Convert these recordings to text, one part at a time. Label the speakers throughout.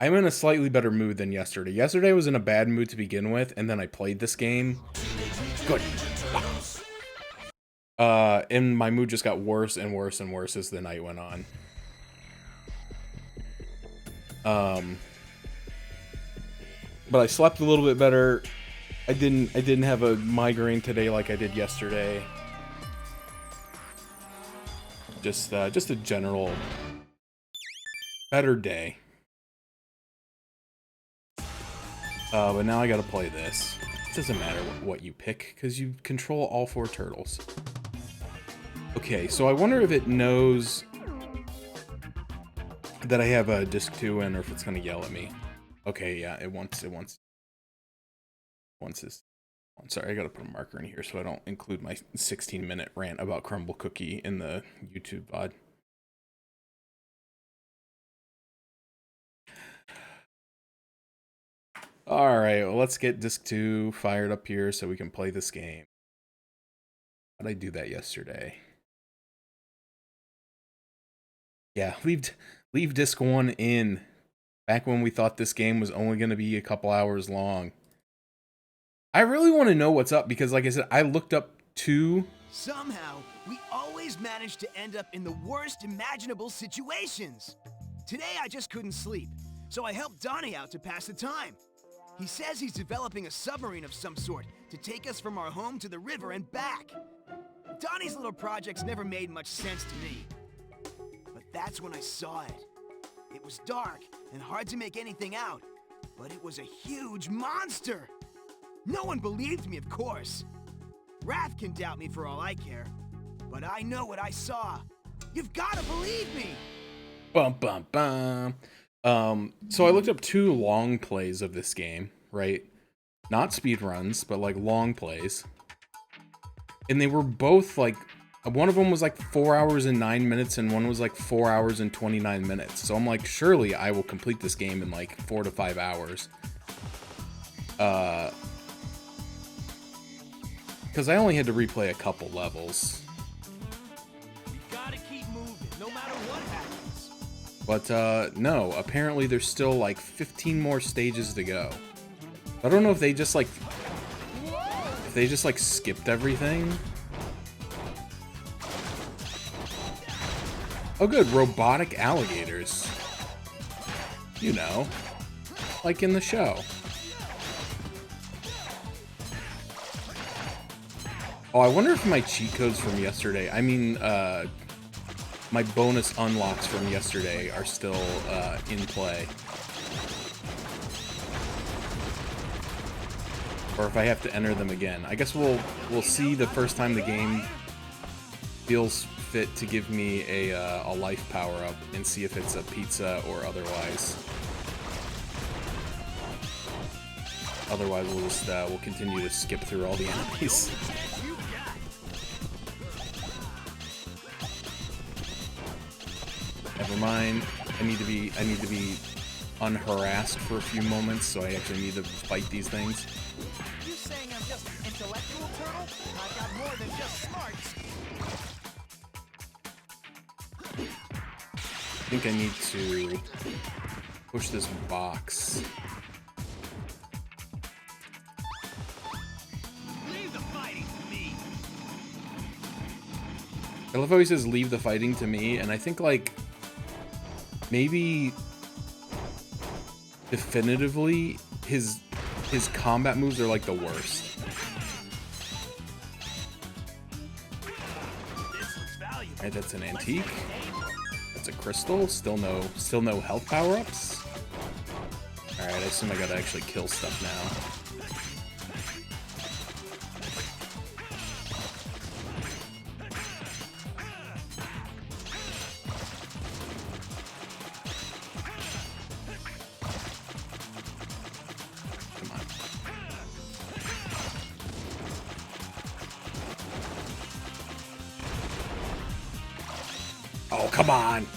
Speaker 1: I'm in a slightly better mood than yesterday. Yesterday I was in a bad mood to begin with, and then I played this game. Good. And my mood just got worse and worse and worse as the night went on. But I slept a little bit better. I didn't have a migraine today like I did yesterday. Just a general better day. But now I gotta play this. It doesn't matter what you pick, because you control all 4 turtles. Okay, so I wonder if it knows that I have a disc 2 in, or if it's gonna yell at me. Okay, yeah, it wants this. I'm sorry, I gotta put a marker in here so I don't include my 16-minute rant about Crumble Cookie in the YouTube VOD. Alright, well, let's get disc 2 fired up here so we can play this game. How'd I do that yesterday? Yeah, leave disc 1 in. Back when we thought this game was only going to be a couple hours long. I really want to know what's up because, like I said, I looked up 2.
Speaker 2: Somehow, we always manage to end up in the worst imaginable situations. Today, I just couldn't sleep, so I helped Donnie out to pass the time. He says he's developing a submarine of some sort to take us from our home to the river and back. Donnie's little projects never made much sense to me. But that's when I saw it. It was dark and hard to make anything out, but it was a huge monster. No one believed me, of course. Raph can doubt me for all I care, but I know what I saw. You've got to believe me.
Speaker 1: Bum, bum, bum. So I looked up 2 long plays of this game, right? Not speed runs, but like long plays. And they were both like, one of them was like 4 hours and 9 minutes, and one was like 4 hours and 29 minutes. So I'm like, surely I will complete this game in like 4 to 5 hours. Because I only had to replay a couple levels.
Speaker 2: You gotta keep moving, no matter what happens.
Speaker 1: But no, apparently there's still like 15 more stages to go. I don't know if they just like skipped everything. Oh good, robotic alligators. You know, like in the show. Oh, I wonder if my cheat codes from yesterday, I mean, my bonus unlocks from yesterday are still in play. Or if I have to enter them again. I guess we'll see the first time the game feels fit to give me a life power-up and see if it's a pizza or otherwise. Otherwise, we'll continue to skip through all the enemies. Never mind. I need to be unharassed for a few moments, so I actually need to fight these things.
Speaker 2: You saying I'm just an intellectual turtle? I've got more than just smarts.
Speaker 1: I think I need to push this box.
Speaker 2: Leave the fighting to me.
Speaker 1: I love how he says leave the fighting to me, and I think like maybe definitively his combat moves are like the worst. Alright, that's an antique. That's a crystal. Still no health power-ups. Alright, I assume I gotta actually kill stuff now. Oh, come on!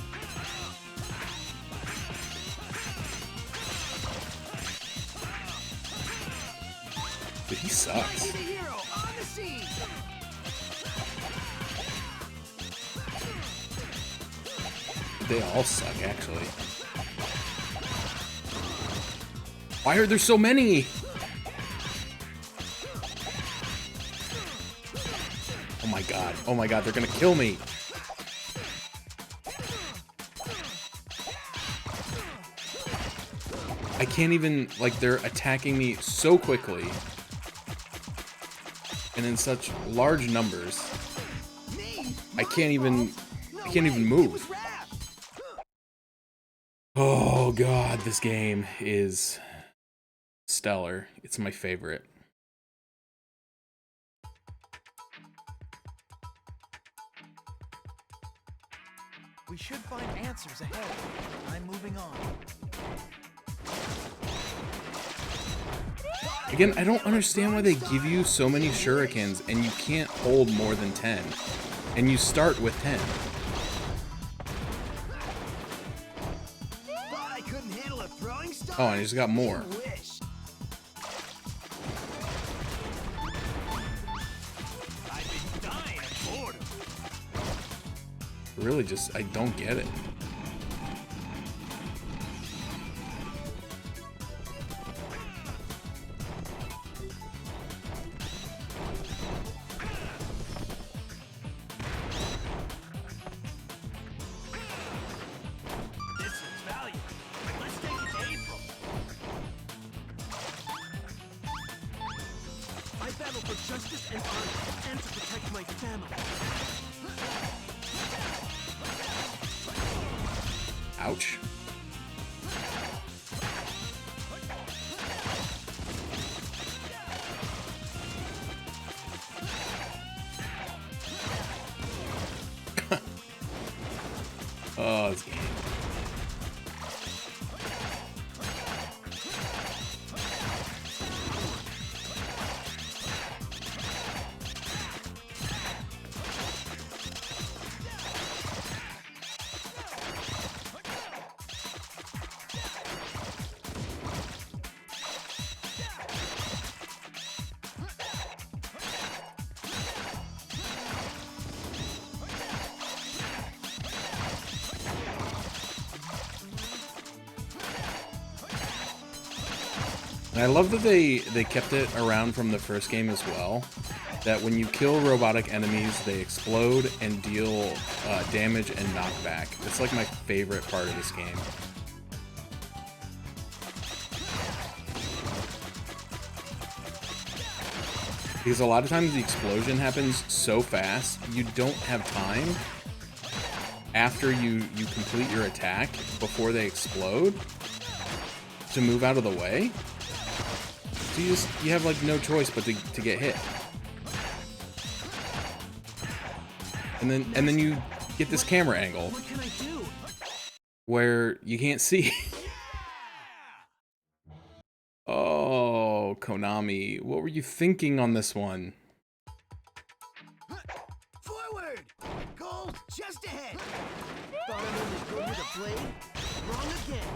Speaker 1: Dude, he sucks. They all suck, actually. Why are there so many? Oh my god. Oh my god, they're gonna kill me. I can't even, like, they're attacking me so quickly and in such large numbers. I can't even move. Oh god, this game is stellar. It's my favorite.
Speaker 3: We should find answers ahead. I'm moving on.
Speaker 1: Again, I don't understand why they give you so many shurikens and you can't hold more than 10. And you start with 10.
Speaker 2: Thought I couldn't handle a throwing star?
Speaker 1: Oh, and I just got more.
Speaker 2: Wish. I've been dying of boredom.
Speaker 1: Really just, I don't get it.
Speaker 2: This is valuable. Let's take it to April.
Speaker 3: I battle for justice and honor, and to protect my family.
Speaker 1: Ouch. Oh, this game. And I love that they kept it around from the first game as well. That when you kill robotic enemies, they explode and deal damage and knockback. It's like my favorite part of this game. Because a lot of times the explosion happens so fast, you don't have time after you complete your attack before they explode to move out of the way. So you have like no choice but to get hit. And then you get this camera angle
Speaker 3: What can I do?
Speaker 1: where you can't see. Oh, Konami, what were you thinking on this one?
Speaker 2: Forward! Gold just ahead!
Speaker 3: Thought I'm only good with a blade? Wrong again.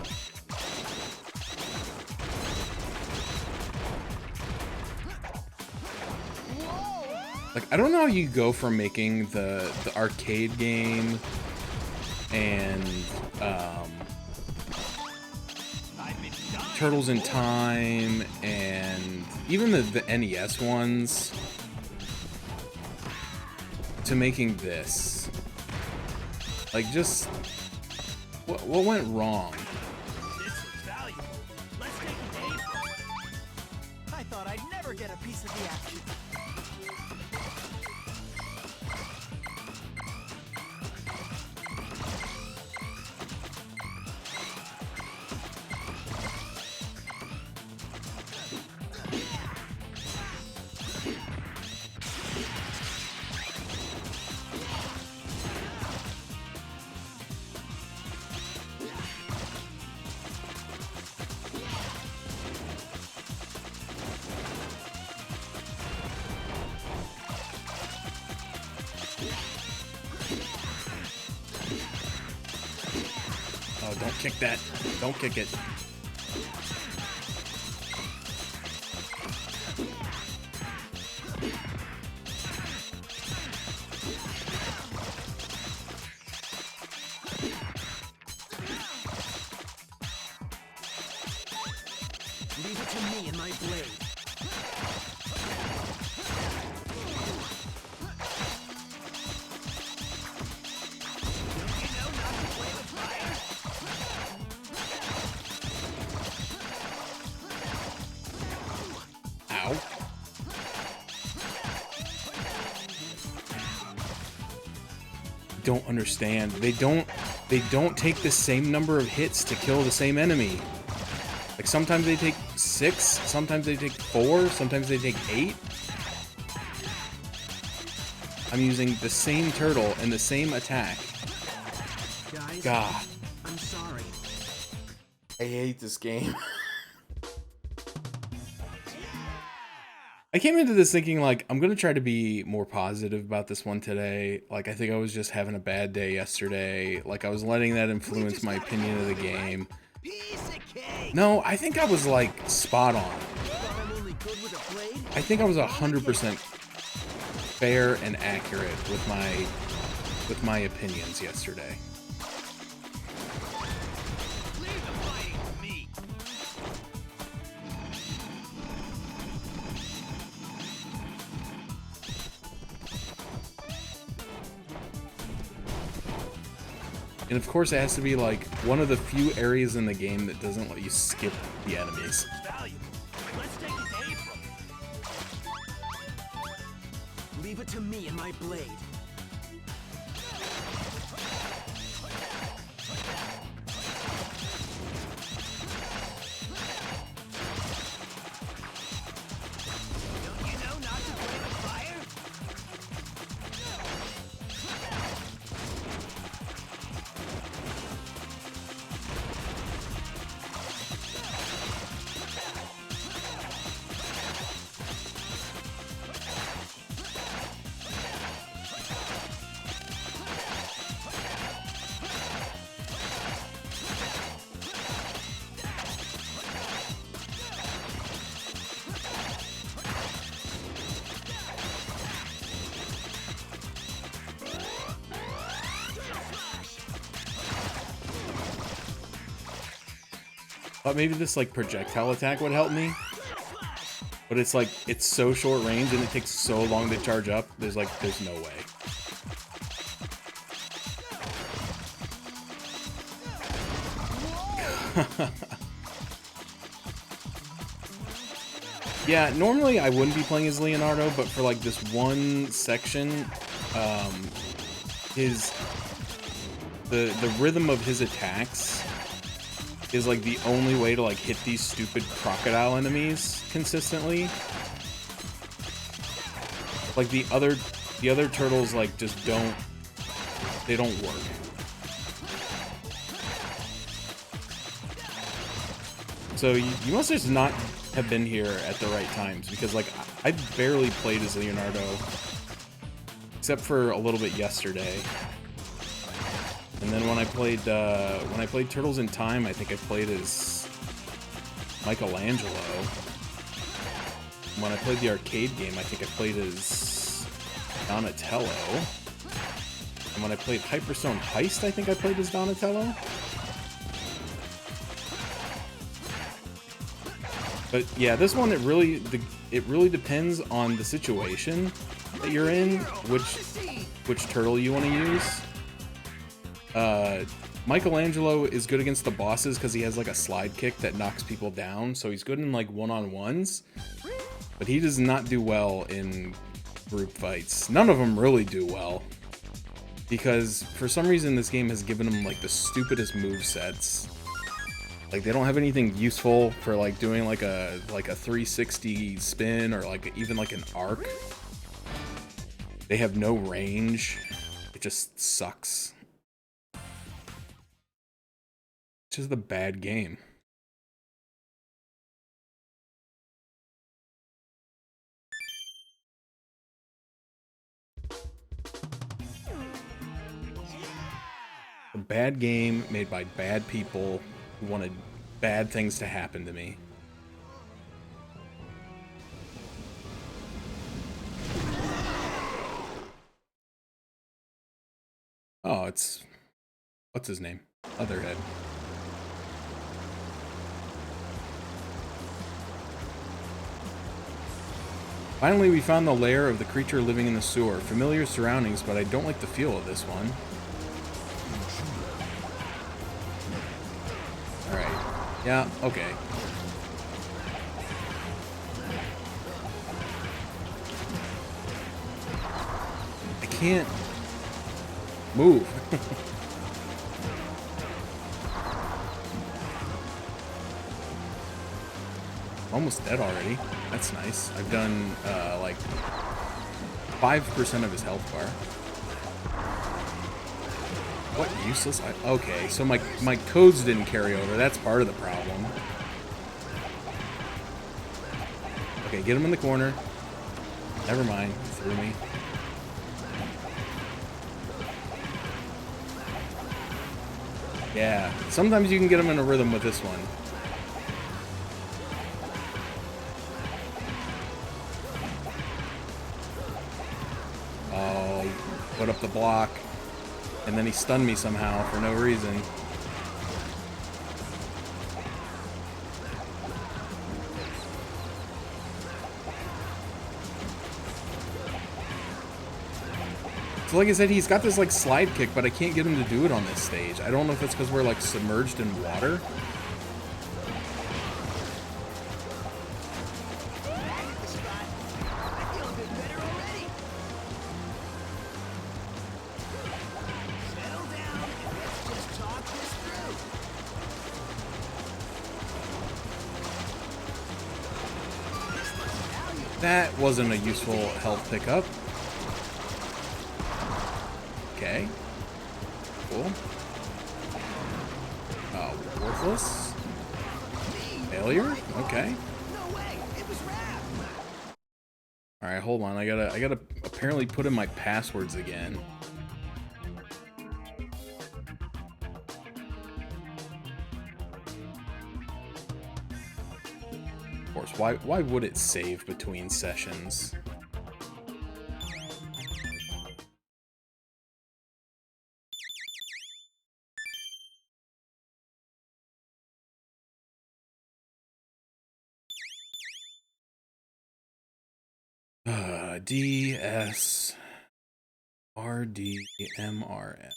Speaker 1: Like, I don't know how you go from making the arcade game and Turtles in Time and even the NES ones to making this. Like, just what went wrong?
Speaker 2: This looks valuable. Let's take it to April.
Speaker 3: I thought I'd never get a piece of the action.
Speaker 1: Oh, don't kick that. Don't kick it.
Speaker 2: Leave it to me and my blade. Don't you know not to play with fire?
Speaker 1: Ow. Don't understand. They don't take the same number of hits to kill the same enemy. Like sometimes they take 6, sometimes they take 4, sometimes they take 8. I'm using the same turtle and the same attack.
Speaker 2: Guys,
Speaker 1: God,
Speaker 2: I'm sorry.
Speaker 1: I hate this game. I came into this thinking, like, I'm going to try to be more positive about this one today. Like, I think I was just having a bad day yesterday. Like, I was letting that influence my opinion of the game.
Speaker 2: Piece of cake.
Speaker 1: No, I think I was, like, spot on.
Speaker 2: Thought I'm only good with a blade?
Speaker 1: I think I was 100% fair and accurate with my opinions yesterday.
Speaker 2: Leave the fighting to me.
Speaker 1: And of course, it has to be, like, one of the few areas in the game that doesn't let you skip the enemies.
Speaker 2: Valuable. Let's take it to April. Leave it to me and my blade. Don't you know not to play with fire?
Speaker 1: Thought maybe this, like, projectile attack would help me. But it's like, it's so short range and it takes so long to charge up. There's no way. Yeah, normally I wouldn't be playing as Leonardo, but for like this one section, the rhythm of his attacks is like the only way to like hit these stupid crocodile enemies consistently. Like the other turtles like just don't work. So you must just not have been here at the right times, because like I barely played as Leonardo except for a little bit yesterday. And then when I played Turtles in Time, I think I played as Michelangelo. When I played the arcade game, I think I played as Donatello. And when I played Hyperstone Heist, I think I played as Donatello. But yeah, this one, it really depends on the situation that you're in, which turtle you want to use. Michelangelo is good against the bosses because he has like a slide kick that knocks people down, so he's good in like one-on-ones, but he does not do well in group fights. None of them really do well, because for some reason this game has given him like the stupidest movesets. Like they don't have anything useful for like doing like a 360 spin or like even like an arc. They have no range. It just sucks. It's just a bad game. A bad game made by bad people who wanted bad things to happen to me. Oh, it's... what's his name? Otherhead. Finally, we found the lair of the creature living in the sewer. Familiar surroundings, but I don't like the feel of this one. Alright. Yeah, okay. I can't move. Almost dead already. That's nice. I've done like 5% of his health bar. What useless? Okay, so my codes didn't carry over. That's part of the problem. Okay, get him in the corner. Never mind. He threw me. Yeah, sometimes you can get him in a rhythm with this one. Oh, put up the block. And then he stunned me somehow for no reason. So like I said, he's got this like slide kick, but I can't get him to do it on this stage. I don't know if it's because we're like submerged in water. That wasn't a useful health pickup. Okay. Cool. Worthless. Failure? Okay. Alright, hold on. I gotta apparently put in my passwords again. Of course, why would it save between sessions? D S R D M R N.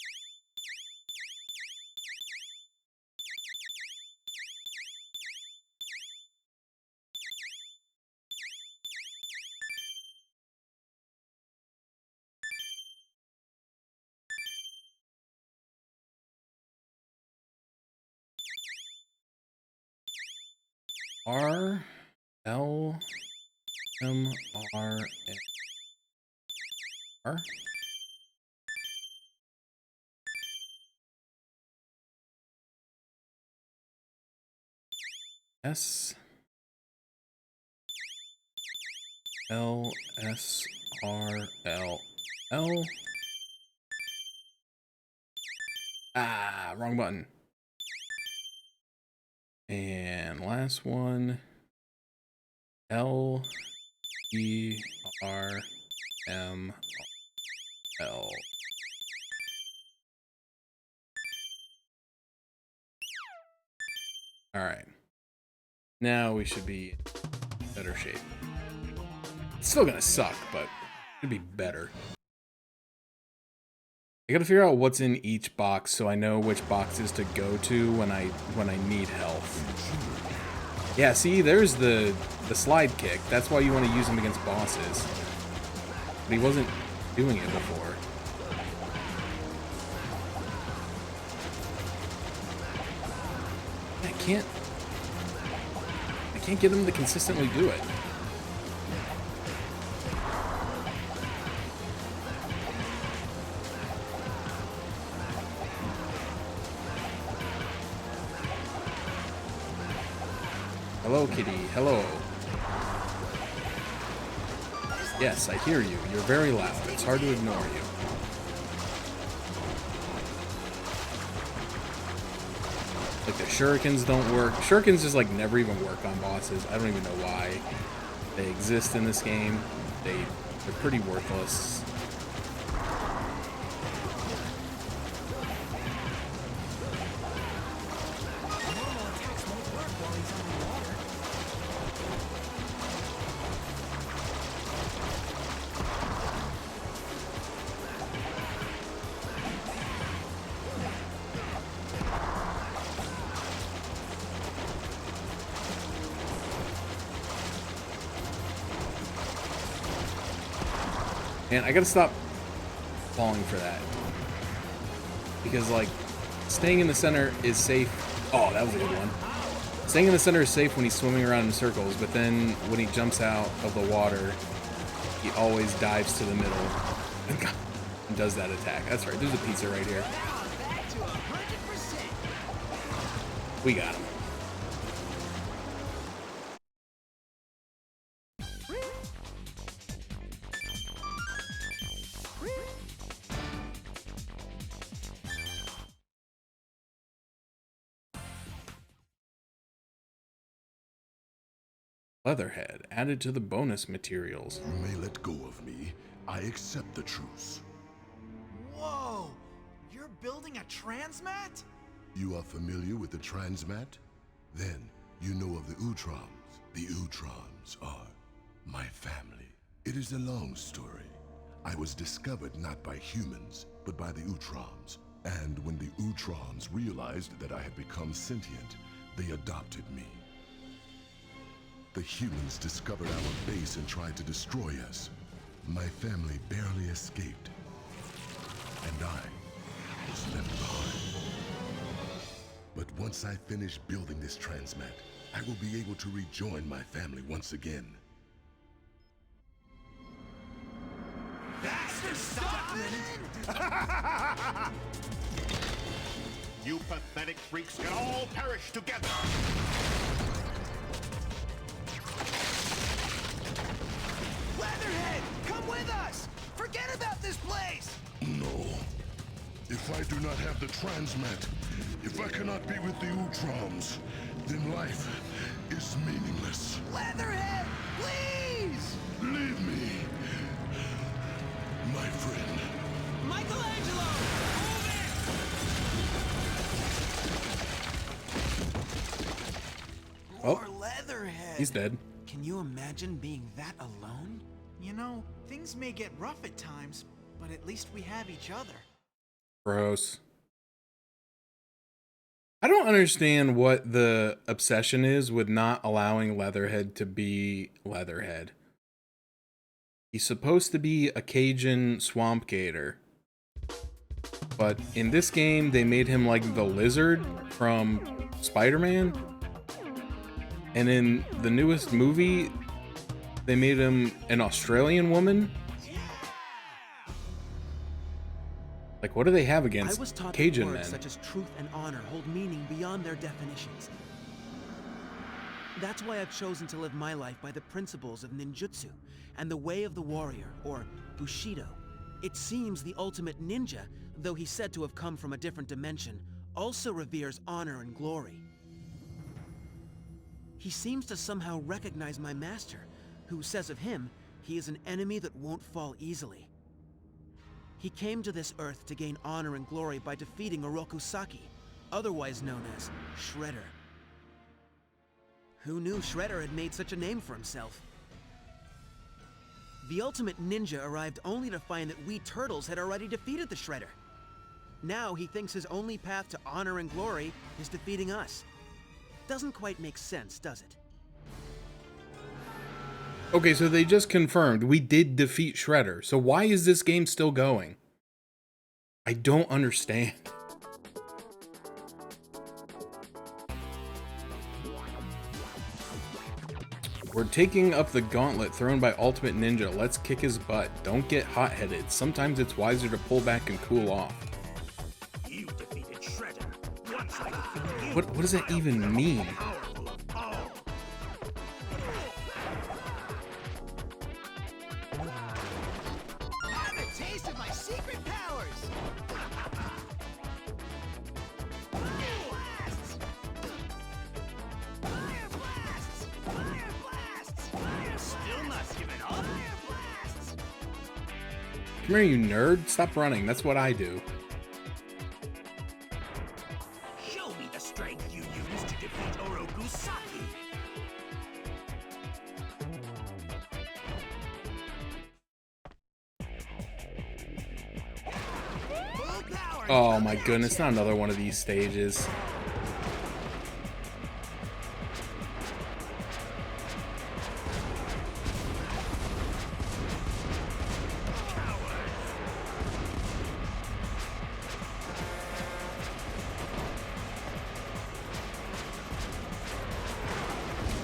Speaker 1: R L M R N R. S L S R L L. Ah, wrong button. And last one, L E R M L. All right. Now we should be in better shape. It's still gonna suck, but it'd be better. I gotta figure out what's in each box so I know which boxes to go to when I need health. Yeah, see, there's the slide kick. That's why you want to use him against bosses. But he wasn't doing it before. I can't get him to consistently do it. Hello, kitty. Hello. Yes, I hear you. You're very loud. It's hard to ignore you. Like the shurikens don't work. Shurikens just like never even work on bosses. I don't even know why they exist in this game. They're pretty worthless. And I gotta stop falling for that. Because, like, staying in the center is safe. Oh, that was a good one. Staying in the center is safe when he's swimming around in circles, but then when he jumps out of the water, he always dives to the middle and does that attack. That's right, there's a pizza right here.
Speaker 2: Back to 100%.
Speaker 1: We got him. Leatherhead added to the bonus materials.
Speaker 4: You may let go of me. I accept the truce.
Speaker 3: Whoa! You're building a transmat?
Speaker 4: You are familiar with the transmat? Then you know of the Utroms. The Utroms are my family. It is a long story. I was discovered not by humans, but by the Utroms. And when the Utroms realized that I had become sentient, they adopted me. The humans discovered our base and tried to destroy us. My family barely escaped. And I was left behind. But once I finish building this transmat, I will be able to rejoin my family once again.
Speaker 2: Bastard, stop it!
Speaker 5: You pathetic freaks can all perish together!
Speaker 2: Leatherhead, come with us! Forget about this place!
Speaker 4: No. If I do not have the transmat, if I cannot be with the Utroms, then life is meaningless.
Speaker 2: Leatherhead, please!
Speaker 4: Leave me, my friend.
Speaker 2: Michelangelo, move it!
Speaker 1: Oh.
Speaker 3: Poor Leatherhead.
Speaker 1: He's dead.
Speaker 3: Can you imagine being that alone? You know, things may get rough at times, but at least we have each other.
Speaker 1: Gross. I don't understand what the obsession is with not allowing Leatherhead to be Leatherhead. He's supposed to be a Cajun swamp gator. But in this game, they made him like the lizard from Spider-Man. And in the newest movie, they made him an Australian woman. Like, what do they have
Speaker 6: I
Speaker 1: against
Speaker 6: was taught
Speaker 1: Cajun
Speaker 6: that
Speaker 1: men?
Speaker 6: words such as truth and honor hold meaning beyond their definitions. That's why I've chosen to live my life by the principles of ninjutsu and the way of the warrior, or bushido. It seems the ultimate ninja, though he's said to have come from a different dimension, also reveres honor and glory. He seems to somehow recognize my master, who says of him, he is an enemy that won't fall easily. He came to this earth to gain honor and glory by defeating Oroku Saki, otherwise known as Shredder. Who knew Shredder had made such a name for himself? The ultimate ninja arrived only to find that we turtles had already defeated the Shredder. Now he thinks his only path to honor and glory is defeating us. Doesn't quite make sense, does it?
Speaker 1: Okay, so they just confirmed we did defeat Shredder. So why is this game still going? I don't understand. We're taking up the gauntlet thrown by Ultimate Ninja. Let's kick his butt. Don't get hot-headed. Sometimes it's wiser to pull back and cool off.
Speaker 5: You defeated Shredder. Once I defeated you,
Speaker 1: What does that even mean?
Speaker 5: powerful of all.
Speaker 2: Have a taste of my secret powers! Fire blasts! Fire blasts! Fire blasts! Fire still not giving up? Fire blasts!
Speaker 1: Come here, you nerd. Stop running. That's what I do.
Speaker 5: Show me the strength you used to defeat Oroku Saki.
Speaker 2: Full power!
Speaker 1: Oh my goodness, not another one of these stages.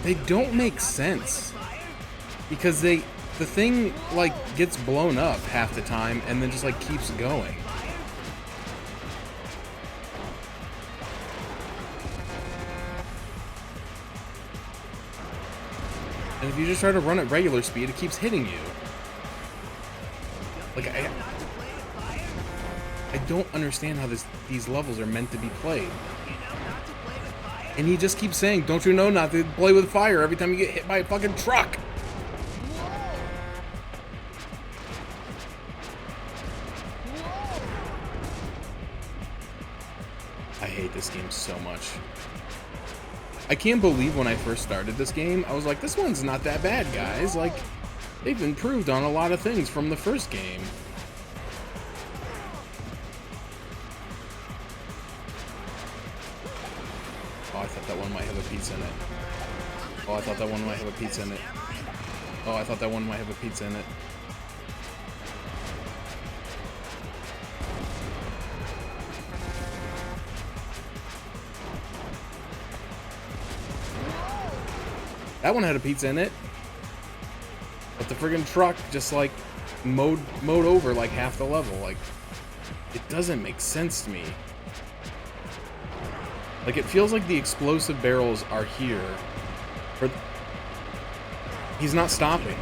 Speaker 1: they don't make sense. Because the thing, like, gets blown up half the time and then just, like, keeps going. And if you just try to run at regular speed, it keeps hitting you. Like, I don't understand how these levels are meant to be played. And he just keeps saying, don't you know not to play with fire every time you get hit by a fucking truck? I hate this game so much. I can't believe when I first started this game, I was like, this one's not that bad, guys. Like, they've improved on a lot of things from the first game. Oh, I thought that one might have a pizza in it. Oh, I thought that one might have a pizza in it. Oh, I thought that one might have a pizza in it. That one had a pizza in it. But the friggin' truck just like mowed over like half the level. Like, it doesn't make sense to me. Like, it feels like the explosive barrels are here. He's not stopping.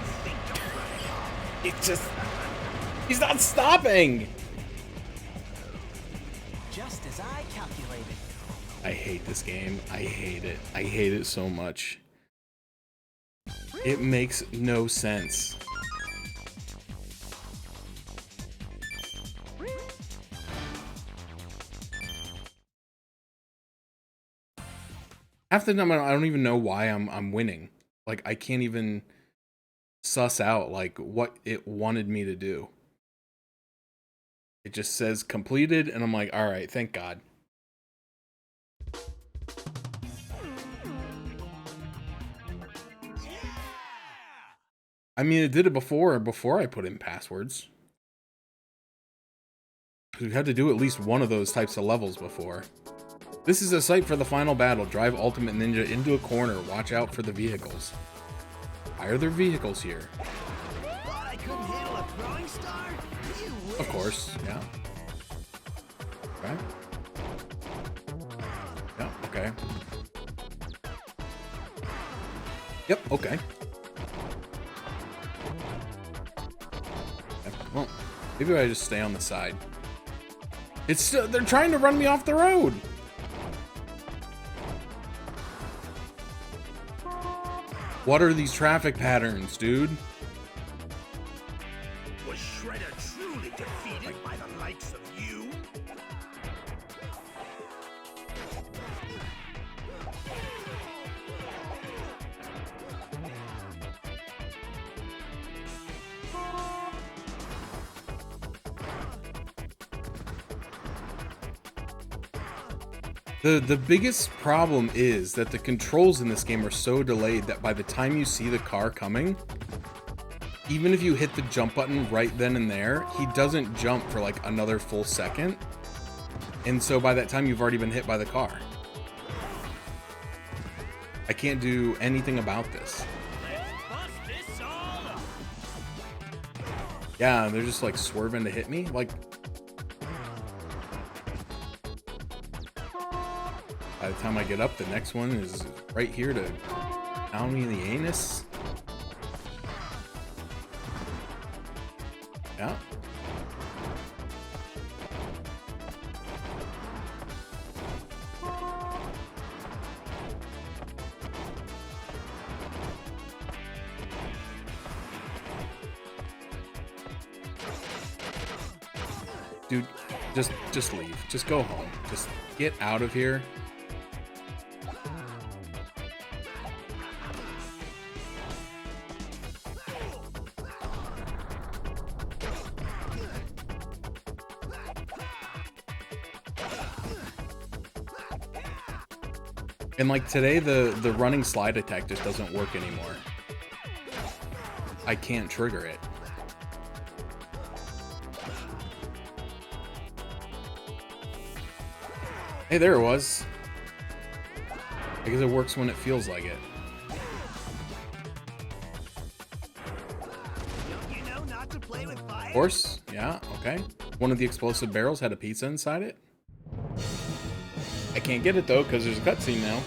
Speaker 1: He's not stopping!
Speaker 6: Just as I calculated.
Speaker 1: I hate this game. I hate it. I hate it so much. It makes no sense. Half the time I don't even know why I'm winning. Like, I can't even suss out like what it wanted me to do. It just says completed and I'm like, all right, thank God. I mean, it did it before I put in passwords. We've had to do at least one of those types of levels before. This is a site for the final battle. Drive Ultimate Ninja into a corner. Watch out for the vehicles. Why are there vehicles here?
Speaker 2: I couldn't handle a throwing star? You
Speaker 1: Of course, yeah. Okay. Yeah, okay. Yep, okay. Well, maybe I just stay on the side. It's still, they're trying to run me off the road. What are these traffic patterns, dude?
Speaker 5: Was Shredder truly defeated by the likes of you?
Speaker 1: The biggest problem is that the controls in this game are so delayed that by the time you see the car coming, even if you hit the jump button right then and there, he doesn't jump for like another full second. And so by that time, you've already been hit by the car. I can't do anything about this. Yeah, they're just like swerving to hit me. Like, by the time I get up, the next one is right here to pound me in the anus. Yeah. Dude, just leave. Just go home. Just get out of here. And like today, the running slide attack just doesn't work anymore. I can't trigger it. Hey, there it was. I guess it works when it feels like it.
Speaker 2: play with fire?
Speaker 1: Of course. Yeah, okay. One of the explosive barrels had a pizza inside it. I can't get it though because there's a cutscene now.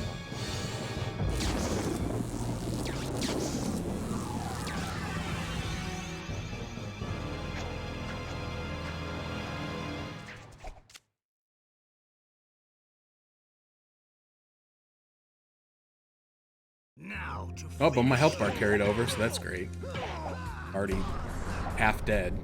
Speaker 2: Now to
Speaker 1: Oh, but my health bar carried over, so that's great. Already half dead.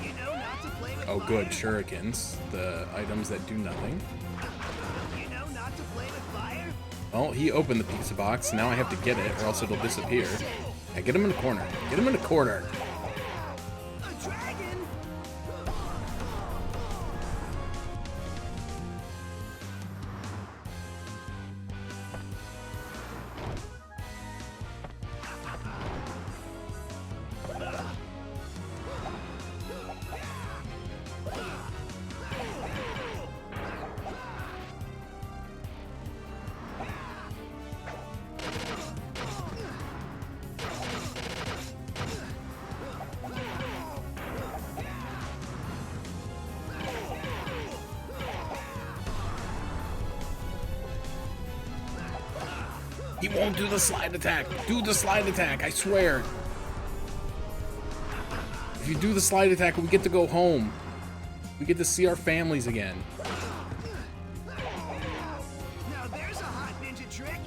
Speaker 2: You know not to play with
Speaker 1: Oh, good.
Speaker 2: fire?
Speaker 1: Shurikens. The items that do nothing.
Speaker 2: You know not to play with fire?
Speaker 1: Well, he opened the pizza box. Now I have to get it, or else it'll disappear. Yeah, get him in the corner. Get him in the corner.
Speaker 2: A dragon?
Speaker 1: He won't do the slide attack. Do the slide attack, I swear. If you do the slide attack, we get to go home. We get to see our families again.
Speaker 2: Now there's a hot ninja trick.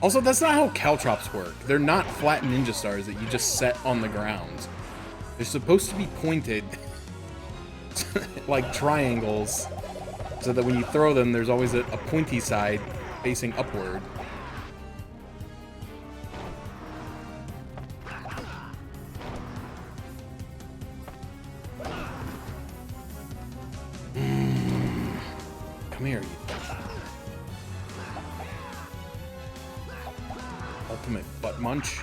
Speaker 1: Also, that's not how caltrops work. They're not flat ninja stars that you just set on the ground. They're supposed to be pointed like triangles, so that when you throw them, there's always a pointy side facing upward. Come here, you. Ultimate butt munch.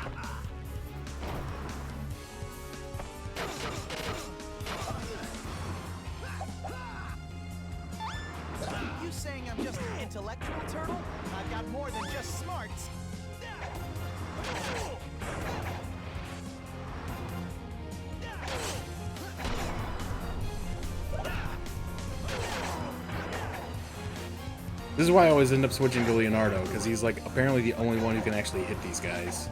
Speaker 3: You saying I'm just an intellectual turtle? I've got more than just smarts.
Speaker 1: This is why I always end up switching to Leonardo, because he's like apparently the only one who can actually hit these guys.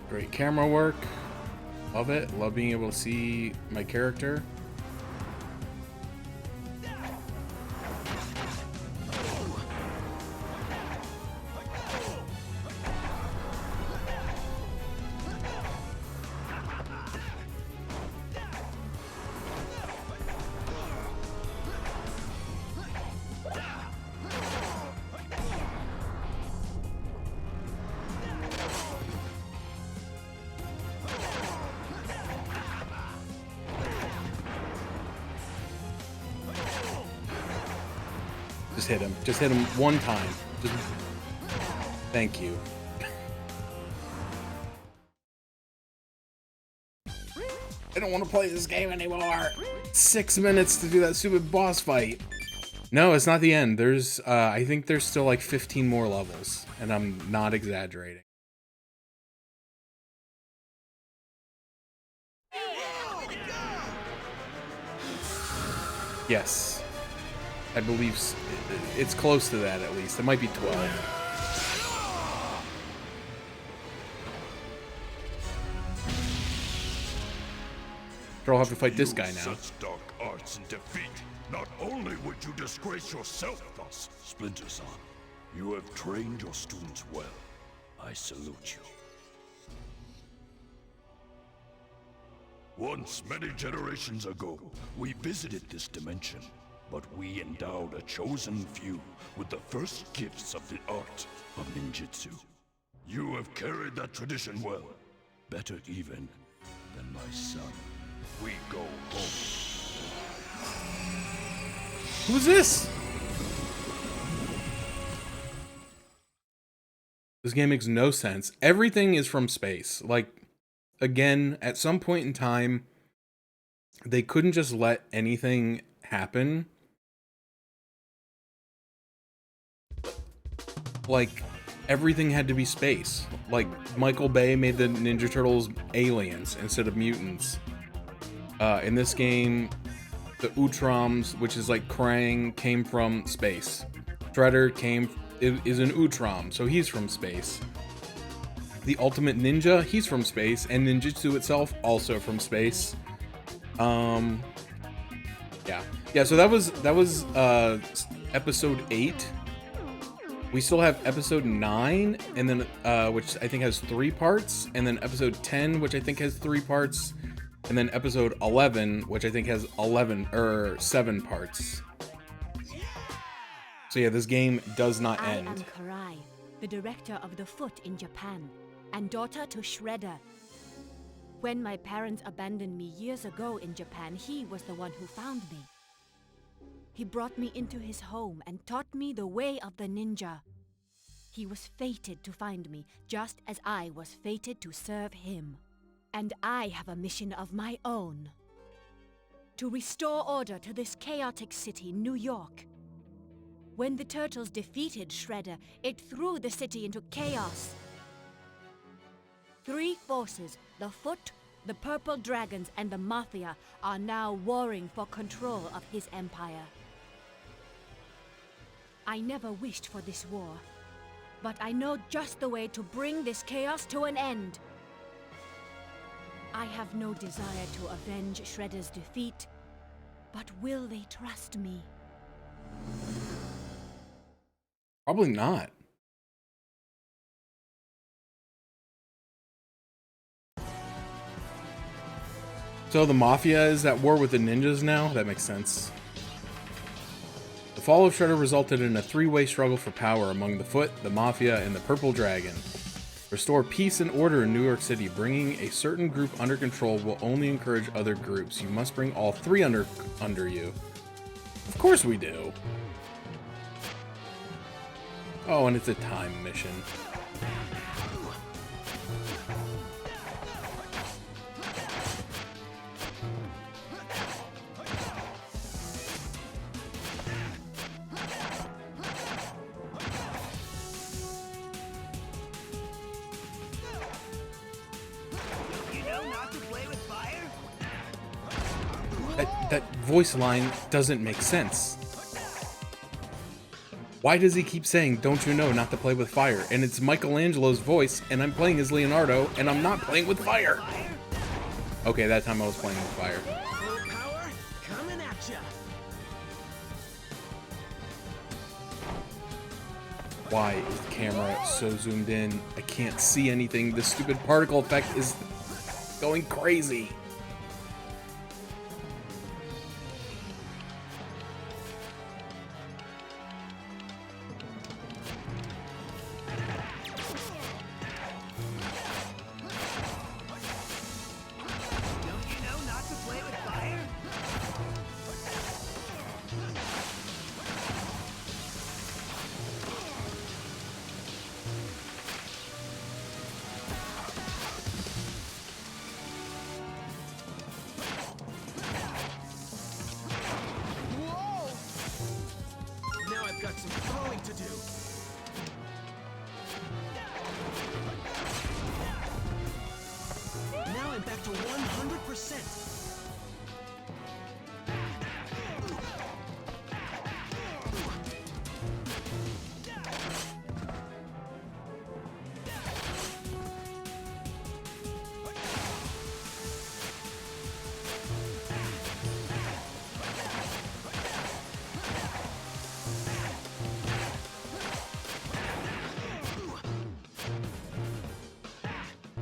Speaker 1: Great camera work. Love it. Love being able to see my character. Just hit him. Just hit him one time. Just... Thank you. I don't want to play this game anymore. 6 minutes to do that stupid boss fight. No, it's not the end. There's, I think there's still like 15 more levels, and I'm not exaggerating. Yes. I believe it's close to that, at least. It might be 12. I'll have to fight this guy now.
Speaker 7: Such dark arts in defeat. Not only would you disgrace yourself thus, Splinter Son, you have trained your students well. I salute you. Once, many generations ago, we visited this dimension, but we endowed a chosen few with the first gifts of the art of ninjutsu. You have carried that tradition well, better even than my son. We go home.
Speaker 1: Who's this? This game makes no sense. Everything is from space. Like, again, at some point in time, they couldn't just let anything happen. Like, everything had to be space. Like, Michael Bay made the Ninja Turtles aliens instead of mutants. In this game, the Utroms, which is like Krang, came from space. Shredder is an Utrom, so he's from space. The Ultimate Ninja, he's from space, and ninjutsu itself also from space. Yeah. So that was episode 8. We still have episode 9, and then which I think has 3 parts, and then episode 10, which I think has 3 parts, and then episode 11, which I think has 7 parts. So yeah, this game does not end.
Speaker 8: I am Karai, the director of the Foot in Japan, and daughter to Shredder. When my parents abandoned me years ago in Japan, he was the one who found me. He brought me into his home and taught me the way of the ninja. He was fated to find me, just as I was fated to serve him. And I have a mission of my own. To restore order to this chaotic city, New York. When the Turtles defeated Shredder, it threw the city into chaos. 3 forces, the Foot, the Purple Dragons, and the Mafia, are now warring for control of his empire. I never wished for this war, but I know just the way to bring this chaos to an end. I have no desire to avenge Shredder's defeat, but will they trust me?
Speaker 1: Probably not. So the Mafia is at war with the ninjas now? That makes sense. The fall of Shredder resulted in a 3-way struggle for power among the Foot, the Mafia, and the Purple Dragon. Restore peace and order in New York City. Bringing a certain group under control will only encourage other groups. You must bring all 3 under you. Of course we do. Oh, and it's a time mission. That voice line doesn't make sense. Why does he keep saying, "Don't you know not to play with fire"? And it's Michelangelo's voice, and I'm playing as Leonardo, and I'm not playing with fire. Okay, that time I was playing with fire.
Speaker 6: Full power coming at ya.
Speaker 1: Why is the camera so zoomed in? I can't see anything. This stupid particle effect is going crazy.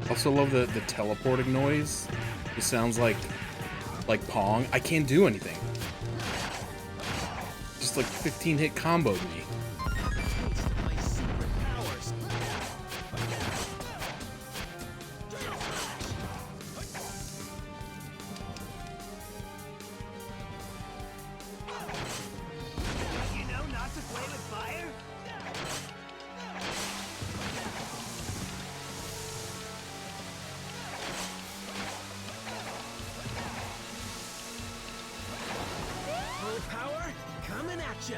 Speaker 1: Also love the teleporting noise. This sounds like Pong. I can't do anything. Just like 15 hit comboed me.
Speaker 2: You know not to play with fire?
Speaker 6: Full power coming at ya.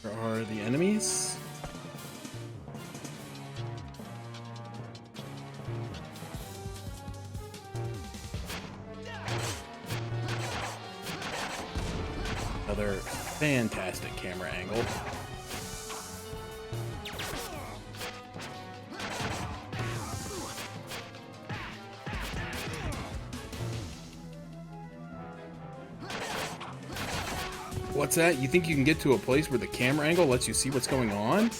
Speaker 1: Where are the enemies? Another fantastic camera angle. What's that? You think you can get to a place where the camera angle lets you see what's going on?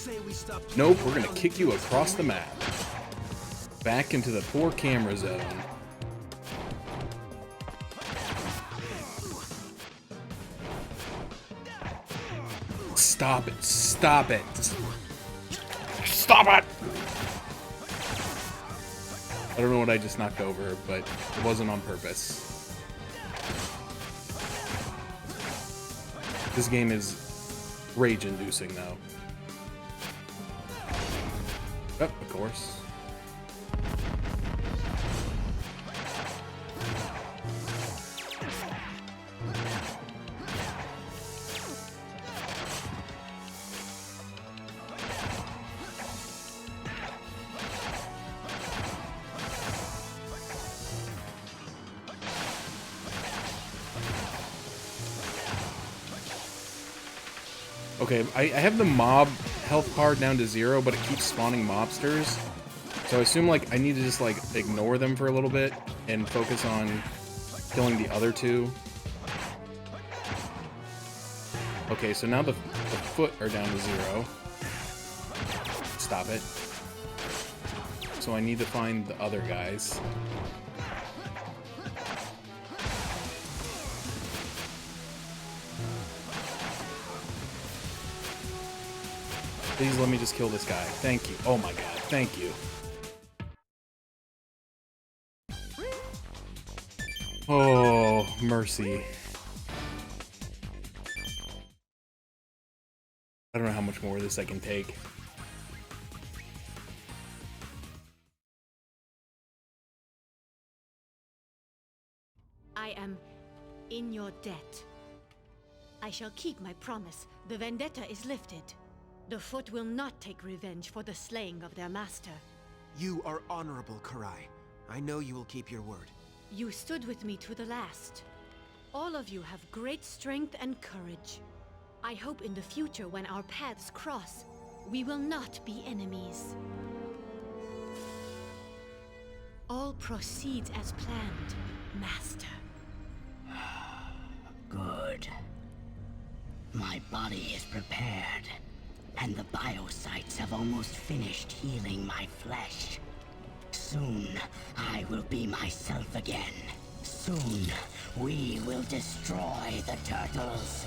Speaker 1: Nope, we're gonna kick you across the map. Back into the poor camera zone. Stop it. Stop it. Stop it! I don't know what I just knocked over, but it wasn't on purpose. This game is rage-inducing, though. Oh, of course. Okay, I have the mob health bar down to 0, but it keeps spawning mobsters. So I assume, like, I need to just, like, ignore them for a little bit and focus on killing the other two. Okay, so now the foot are down to 0. Stop it. So I need to find the other guys. Please let me just kill this guy. Thank you. Oh my god. Thank you. Oh, mercy. I don't know how much more of this I can take.
Speaker 8: I am in your debt. I shall keep my promise. The vendetta is lifted. The Foot will not take revenge for the slaying of their master.
Speaker 6: You are honorable, Karai. I know you will keep your word.
Speaker 8: You stood with me to the last. All of you have great strength and courage. I hope in the future when our paths cross, we will not be enemies. All proceeds as planned, Master.
Speaker 9: Good. My body is prepared, and the biocytes have almost finished healing my flesh. Soon, I will be myself again. Soon, we will destroy the turtles.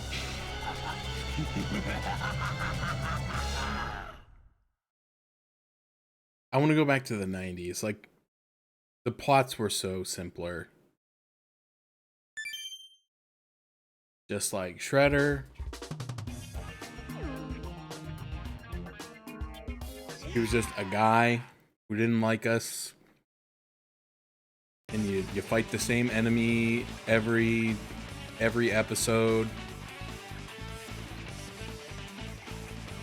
Speaker 1: I want to go back to the 90s. Like, the plots were so simpler. Just like Shredder. He was just a guy who didn't like us. And you fight the same enemy every episode.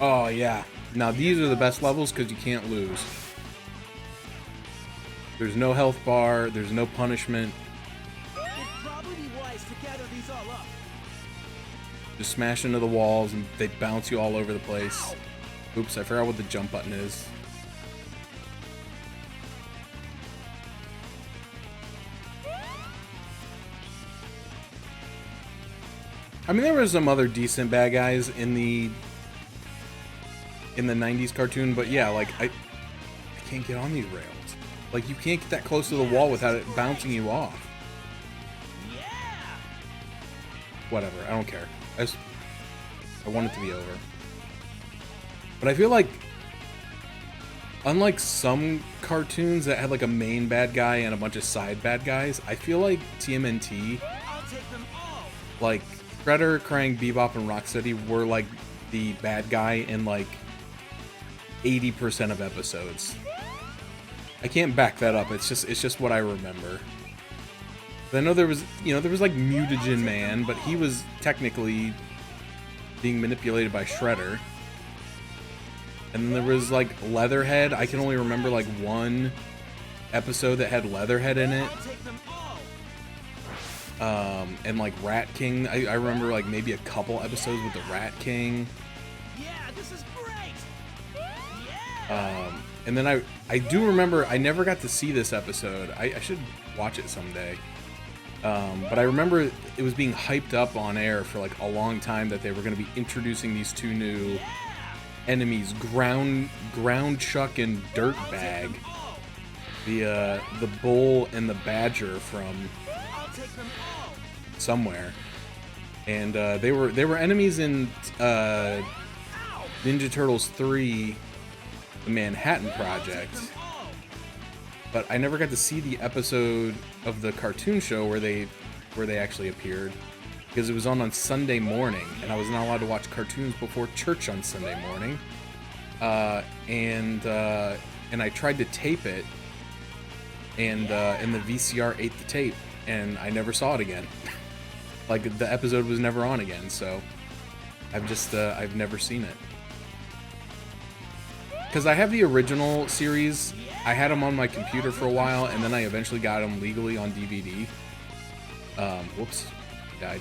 Speaker 1: Oh yeah. Now these are the best levels because you can't lose. There's no health bar, there's no punishment.
Speaker 6: It'd probably be wise to gather these all up.
Speaker 1: Just smash into the walls and they bounce you all over the place. Oops, I forgot what the jump button is. I mean, there were some other decent bad guys in the 90s cartoon, but yeah, like I can't get on these rails. Like, you can't get that close to the wall without it bouncing you off. Whatever, I don't care. I want it to be over. But I feel like, unlike some cartoons that had like a main bad guy and a bunch of side bad guys, I feel like TMNT, like Shredder, Krang, Bebop, and Rocksteady were like the bad guy in like 80% of episodes. I can't back that up. It's just what I remember. I know there was like Mutagen Man, but he was technically being manipulated by Shredder. And then there was like Leatherhead. I can only remember like one episode that had Leatherhead in it. And like Rat King. I remember like maybe a couple episodes with the Rat King.
Speaker 2: Yeah, this is great.
Speaker 1: And then I do remember I never got to see this episode. I should watch it someday. But I remember it was being hyped up on air for like a long time that they were going to be introducing these two new enemies, Ground Chuck and Dirtbag, the Bull and the Badger from somewhere, and they were enemies in Ninja Turtles 3, The Manhattan Project. But I never got to see the episode of the cartoon show where they actually appeared, because it was on Sunday morning, and I was not allowed to watch cartoons before church on Sunday morning. And I tried to tape it, and the VCR ate the tape, and I never saw it again. Like, the episode was never on again, so I've never seen it. Because I have the original series. I had them on my computer for a while, and then I eventually got them legally on DVD. Whoops, died.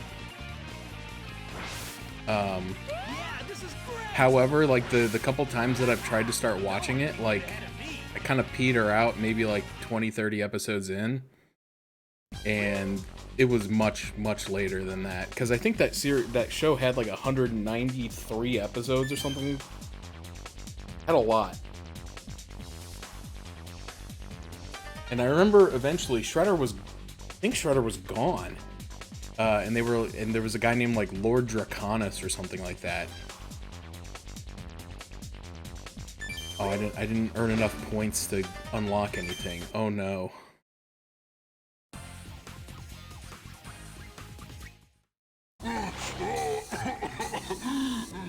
Speaker 1: However, like the couple times that I've tried to start watching it, like I kind of peter out maybe like 20-30 episodes in, and it was much later than that, because I think that show had like 193 episodes or something. Had a lot. And I remember eventually Shredder was gone. And there was a guy named like Lord Draconis or something like that. Oh, I didn't earn enough points to unlock anything. Oh no.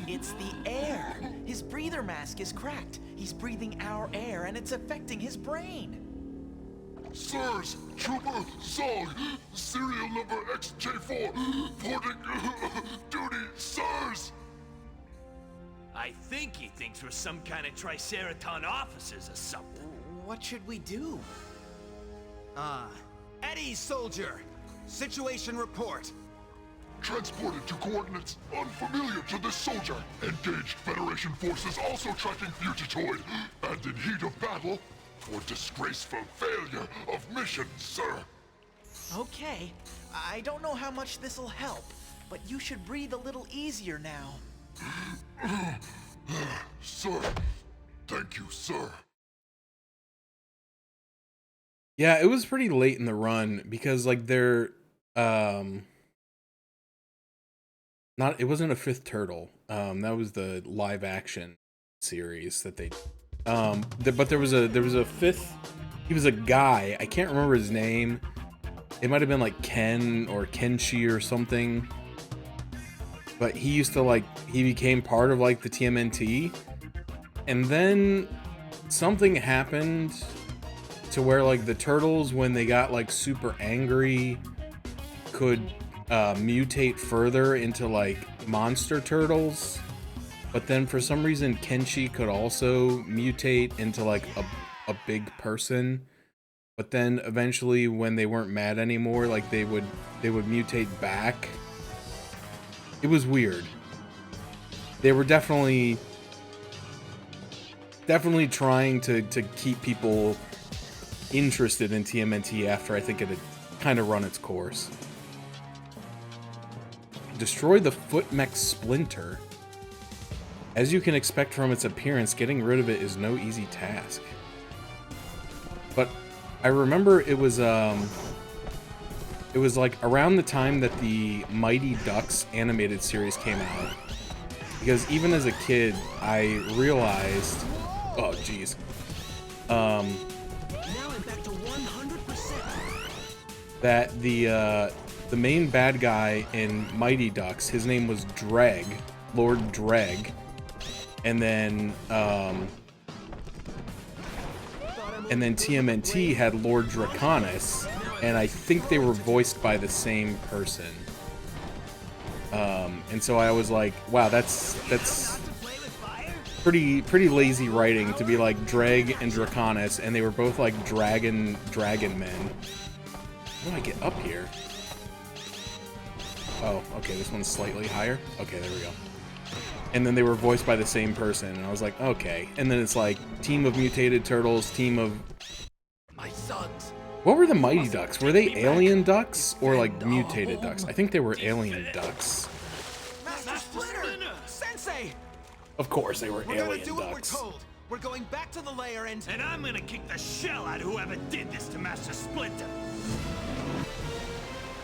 Speaker 3: It's the air. His breather mask is cracked. He's breathing our air, and it's affecting his brain.
Speaker 4: Sirs, Trooper Zog, serial number XJ4, porting duty, sirs!
Speaker 2: I think he thinks we're some kind of Triceraton officers or something.
Speaker 3: What should we do?
Speaker 2: Eddie, soldier! Situation report.
Speaker 4: Transported to coordinates unfamiliar to this soldier. Engaged Federation forces also tracking Fugitoid. And in heat of battle, for disgraceful failure of mission, sir.
Speaker 3: Okay, I don't know how much this'll help, but you should breathe a little easier now.
Speaker 4: Sir, thank you, sir.
Speaker 1: Yeah, it was pretty late in the run, because like it wasn't a fifth turtle. That was the live action series that they but there was a fifth. He was a guy, I can't remember his name. It might have been like Ken or Kenshi or something, but he became part of like the TMNT, and then something happened to where like the turtles, when they got like super angry, could mutate further into like monster turtles. But then for some reason Kenshi could also mutate into like a big person. But then eventually, when they weren't mad anymore, like they would mutate back. It was weird. They were definitely trying to keep people interested in TMNT after I think it had kind of run its course. destroy the foot mech Splinter. As you can expect from its appearance, getting rid of it is no easy task. But I remember it was like around the time that the Mighty Ducks animated series came out. Because even as a kid, I realized, oh jeez, that the main bad guy in Mighty Ducks, his name was Dreg, Lord Dreg, and then TMNT had Lord Draconis, and I think they were voiced by the same person. And so I was like, wow, that's pretty lazy writing to be like Dreg and Draconis, and they were both like dragon men. How do I get up here? Oh, okay, this one's slightly higher. Okay, there we go. And then they were voiced by the same person, and I was like, okay. And then it's like, team of mutated turtles, team of...
Speaker 3: My sons.
Speaker 1: What were the Mighty Ducks? Were they alien ducks or like mutated ducks? I think they were alien ducks.
Speaker 3: Master Splinter! Sensei!
Speaker 1: Of course they were
Speaker 3: We're
Speaker 1: alien
Speaker 3: gonna do what we're
Speaker 1: ducks.
Speaker 3: told. We're going back to the lair and
Speaker 5: I'm gonna kick the shell out of whoever did this to Master Splinter.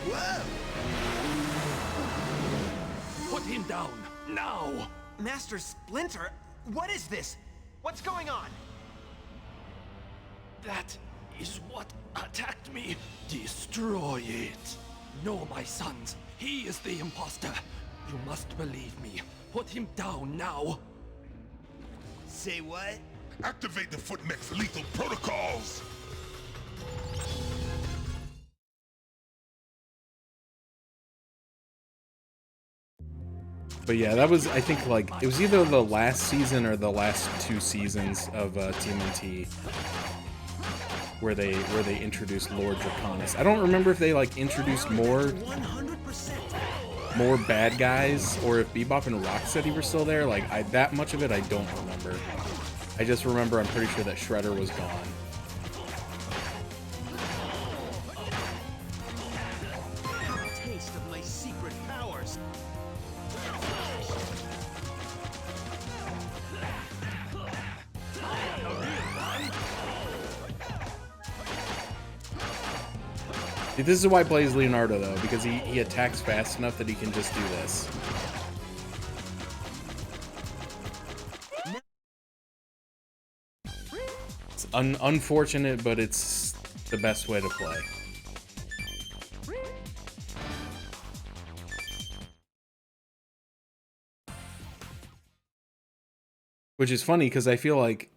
Speaker 3: Whoa!
Speaker 7: Put him down, now!
Speaker 3: Master Splinter? What is this? What's going on?
Speaker 7: That is what attacked me. Destroy it. No, my sons. He is the imposter. You must believe me. Put him down now.
Speaker 2: Say what?
Speaker 4: Activate the foot mech's lethal protocols!
Speaker 1: But yeah, that was, I think, like, it was either the last season or the last 2 seasons of TMNT where they introduced Lord Draconis. I don't remember if they like introduced more bad guys or if Bebop and Rocksteady were still there. Like, that much of it I don't remember. I just remember I'm pretty sure that Shredder was gone.
Speaker 6: Taste of my secret powers.
Speaker 1: See, this is why I play as Leonardo, though, because he attacks fast enough that he can just do this. It's unfortunate, but it's the best way to play. Which is funny, because I feel like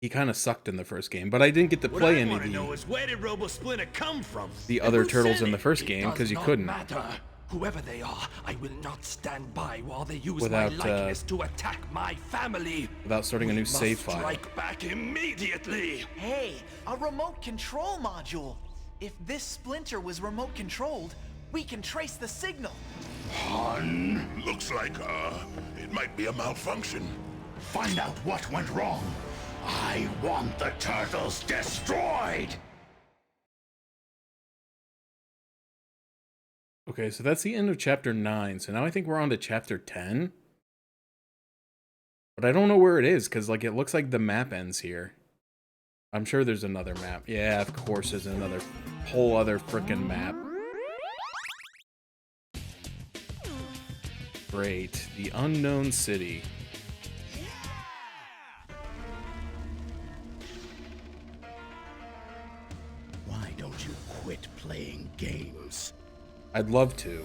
Speaker 1: he kind of sucked in the first game, but I didn't get to play any of
Speaker 5: Where did Robo Splinter come from?
Speaker 1: the other turtles in the first game, because you couldn't.
Speaker 7: Matter. Whoever they are, I will not stand by while they use
Speaker 1: Without,
Speaker 7: my likeness to attack my family.
Speaker 1: Without starting a new save
Speaker 7: Must
Speaker 1: file.
Speaker 7: strike back immediately.
Speaker 3: Hey, a remote control module. If this Splinter was remote controlled, we can trace the signal.
Speaker 4: Looks like, it might be a malfunction.
Speaker 5: Find out what went wrong. I want the turtles destroyed.
Speaker 1: Okay, so that's the end of chapter 9. So now I think we're on to chapter 10. But I don't know where it is, because like it looks like the map ends here. I'm sure there's another map. Yeah, of course there's another whole other frickin' map. Great. The Unknown City.
Speaker 5: Why don't you quit playing games?
Speaker 1: I'd love to.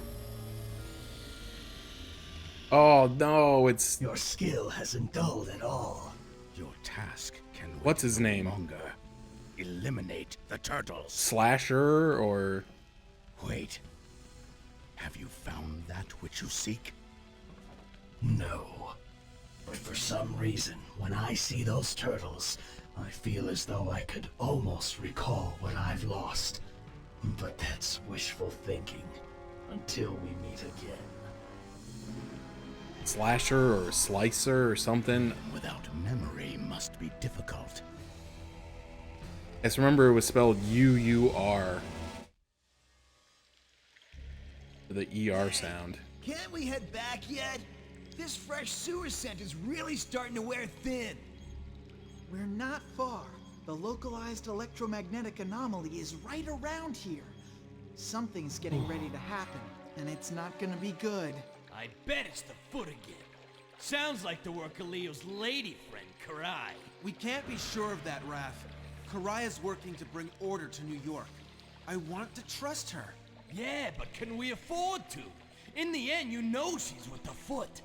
Speaker 1: Oh no, it's...
Speaker 5: Your skill hasn't dulled at all. Your task can wait
Speaker 1: What's his
Speaker 5: no
Speaker 1: name?
Speaker 5: longer. Eliminate the turtles.
Speaker 1: Slasher or...
Speaker 5: Wait. Have you found that which you seek? No. But for some reason, when I see those turtles, I feel as though I could almost recall what I've lost. But that's wishful thinking. Until we meet again.
Speaker 1: Slasher or Slicer or something.
Speaker 5: Without memory must be difficult.
Speaker 1: I just remember it was spelled U-U-R. The ER sound.
Speaker 2: Can't we head back yet? This fresh sewer scent is really starting to wear thin.
Speaker 3: We're not far. The localized electromagnetic anomaly is right around here. Something's getting ready to happen, and it's not gonna be good.
Speaker 10: I bet it's the foot again. Sounds like the work of Leo's lady friend, Karai.
Speaker 6: We can't be sure of that, Raph. Karai is working to bring order to New York. I want to trust her.
Speaker 10: Yeah, but can we afford to? In the end, you know she's with the foot.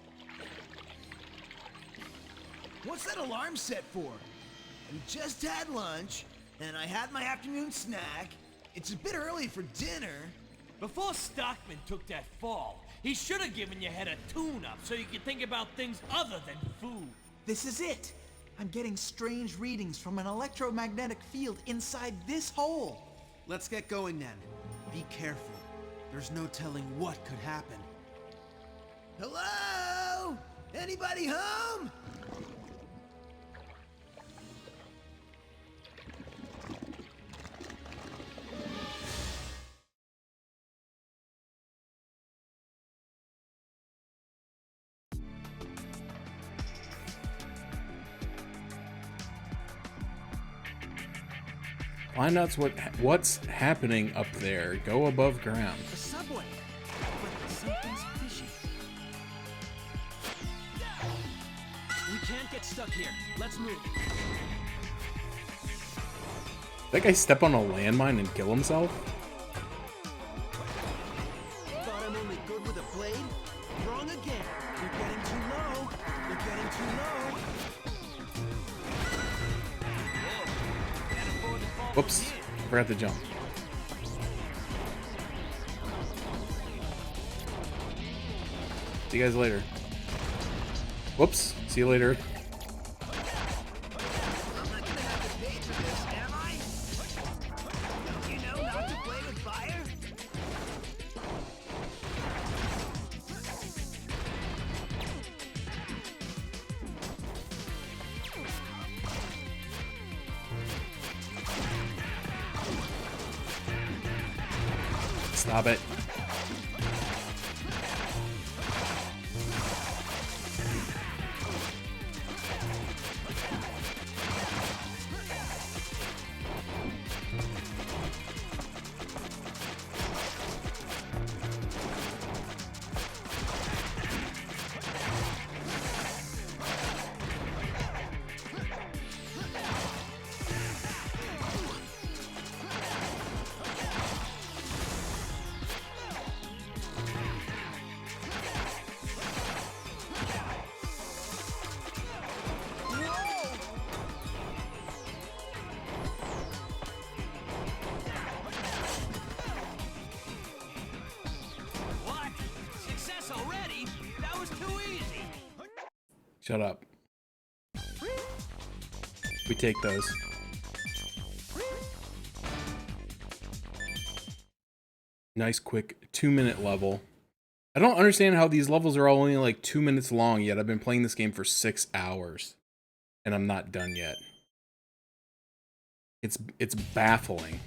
Speaker 2: What's that alarm set for? We just had lunch, and I had my afternoon snack. It's a bit early for dinner.
Speaker 10: Before Stockman took that fall, he should have given your head a tune-up so you could think about things other than food.
Speaker 3: This is it! I'm getting strange readings from an electromagnetic field inside this hole.
Speaker 6: Let's get going then. Be careful. There's no telling what could happen.
Speaker 2: Hello? Anybody home?
Speaker 1: Find out what's happening up there. Go above ground.
Speaker 6: The subway. But something's fishy. We can't get stuck here. Let's move.
Speaker 1: That guy step on a landmine and kill himself?
Speaker 6: Thought I'm only good with a blade? Wrong again. You're getting too low. You're getting too low.
Speaker 1: Whoops. Forgot to jump. See you guys later. Whoops. See you later.
Speaker 2: I'm not gonna have to pay for this, am I? Don't you know not to play with fire?
Speaker 1: Stop it.
Speaker 10: What? Success already? That was too easy.
Speaker 1: Shut up. We take those. Nice quick 2-minute level. I don't understand how these levels are all only like 2 minutes long, yet I've been playing this game for 6 hours. And I'm not done yet. It's baffling.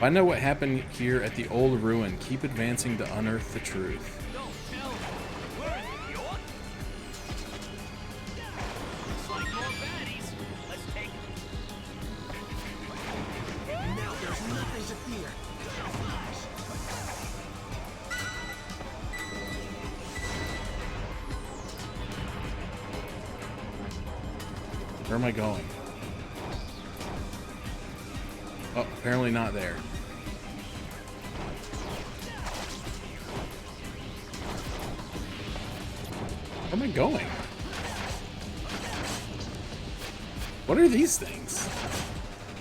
Speaker 1: Find out what happened here at the old ruin. Keep advancing to unearth the truth.
Speaker 10: Don't tell me. We're in New York? Looks like more baddies. Let's take them.
Speaker 6: Now there's nothing to fear.
Speaker 1: Where am I going? Oh, apparently not there. Where am I going? What are these things?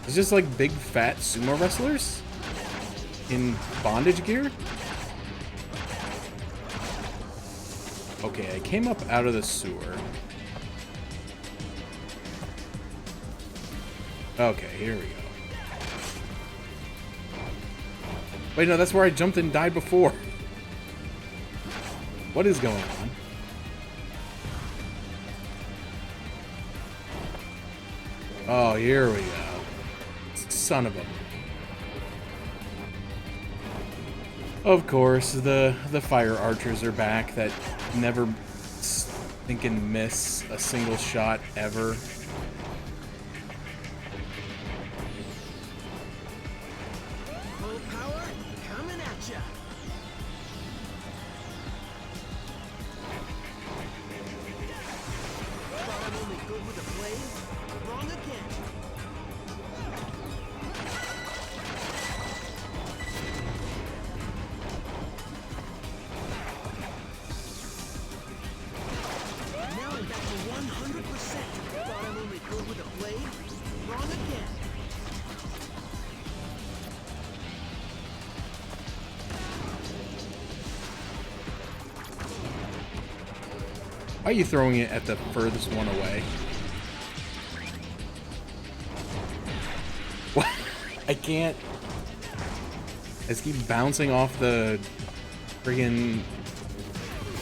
Speaker 1: It's just like big fat sumo wrestlers in bondage gear? Okay, I came up out of the sewer. Okay, here we go. Wait, no, that's where I jumped and died before. What is going on? Oh, here we go. Son of a... Of course, the fire archers are back that never thinking miss a single shot ever.
Speaker 6: Full power coming at ya. Thought I'm only good with a blade? Wrong again. Now I'm back to 100%. Thought I'm only good with a blade? Wrong again.
Speaker 1: Why are you throwing it at the furthest one away? What? I can't. I just keep bouncing off the friggin'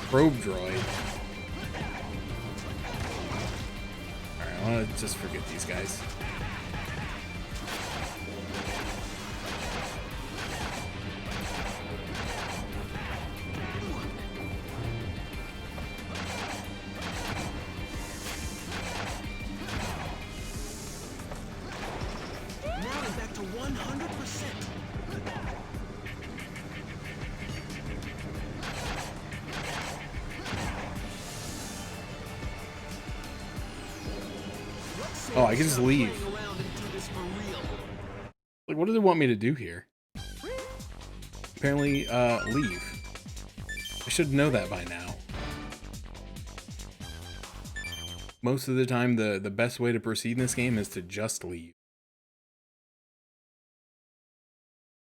Speaker 1: probe droid. Alright, I wanna just forget these guys.
Speaker 6: Now I'm back to 100%.
Speaker 1: Oh, I can just leave.
Speaker 6: Playing around and do this for real.
Speaker 1: Like, what do they want me to do here? Apparently, leave. I should know that by now. Most of the time, the best way to proceed in this game is to just leave.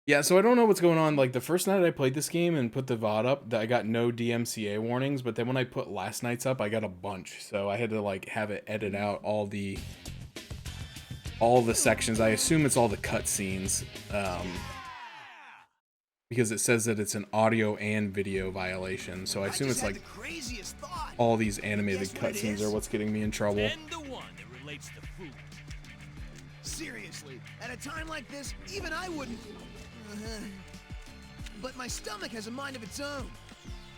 Speaker 1: Yeah, so I don't know what's going on. Like, the first night I played this game and put the VOD up, I got no DMCA warnings, but then when I put last night's up, I got a bunch. So I had to, like, have it edit out all the sections. I assume it's all the cutscenes, because it says that it's an audio and video violation. So I assume it's like all these animated cutscenes are what's getting me in trouble.
Speaker 10: 10 to 1 that relates to food.
Speaker 2: Seriously, at a time like this, even I wouldn't... But my stomach has a mind of its own.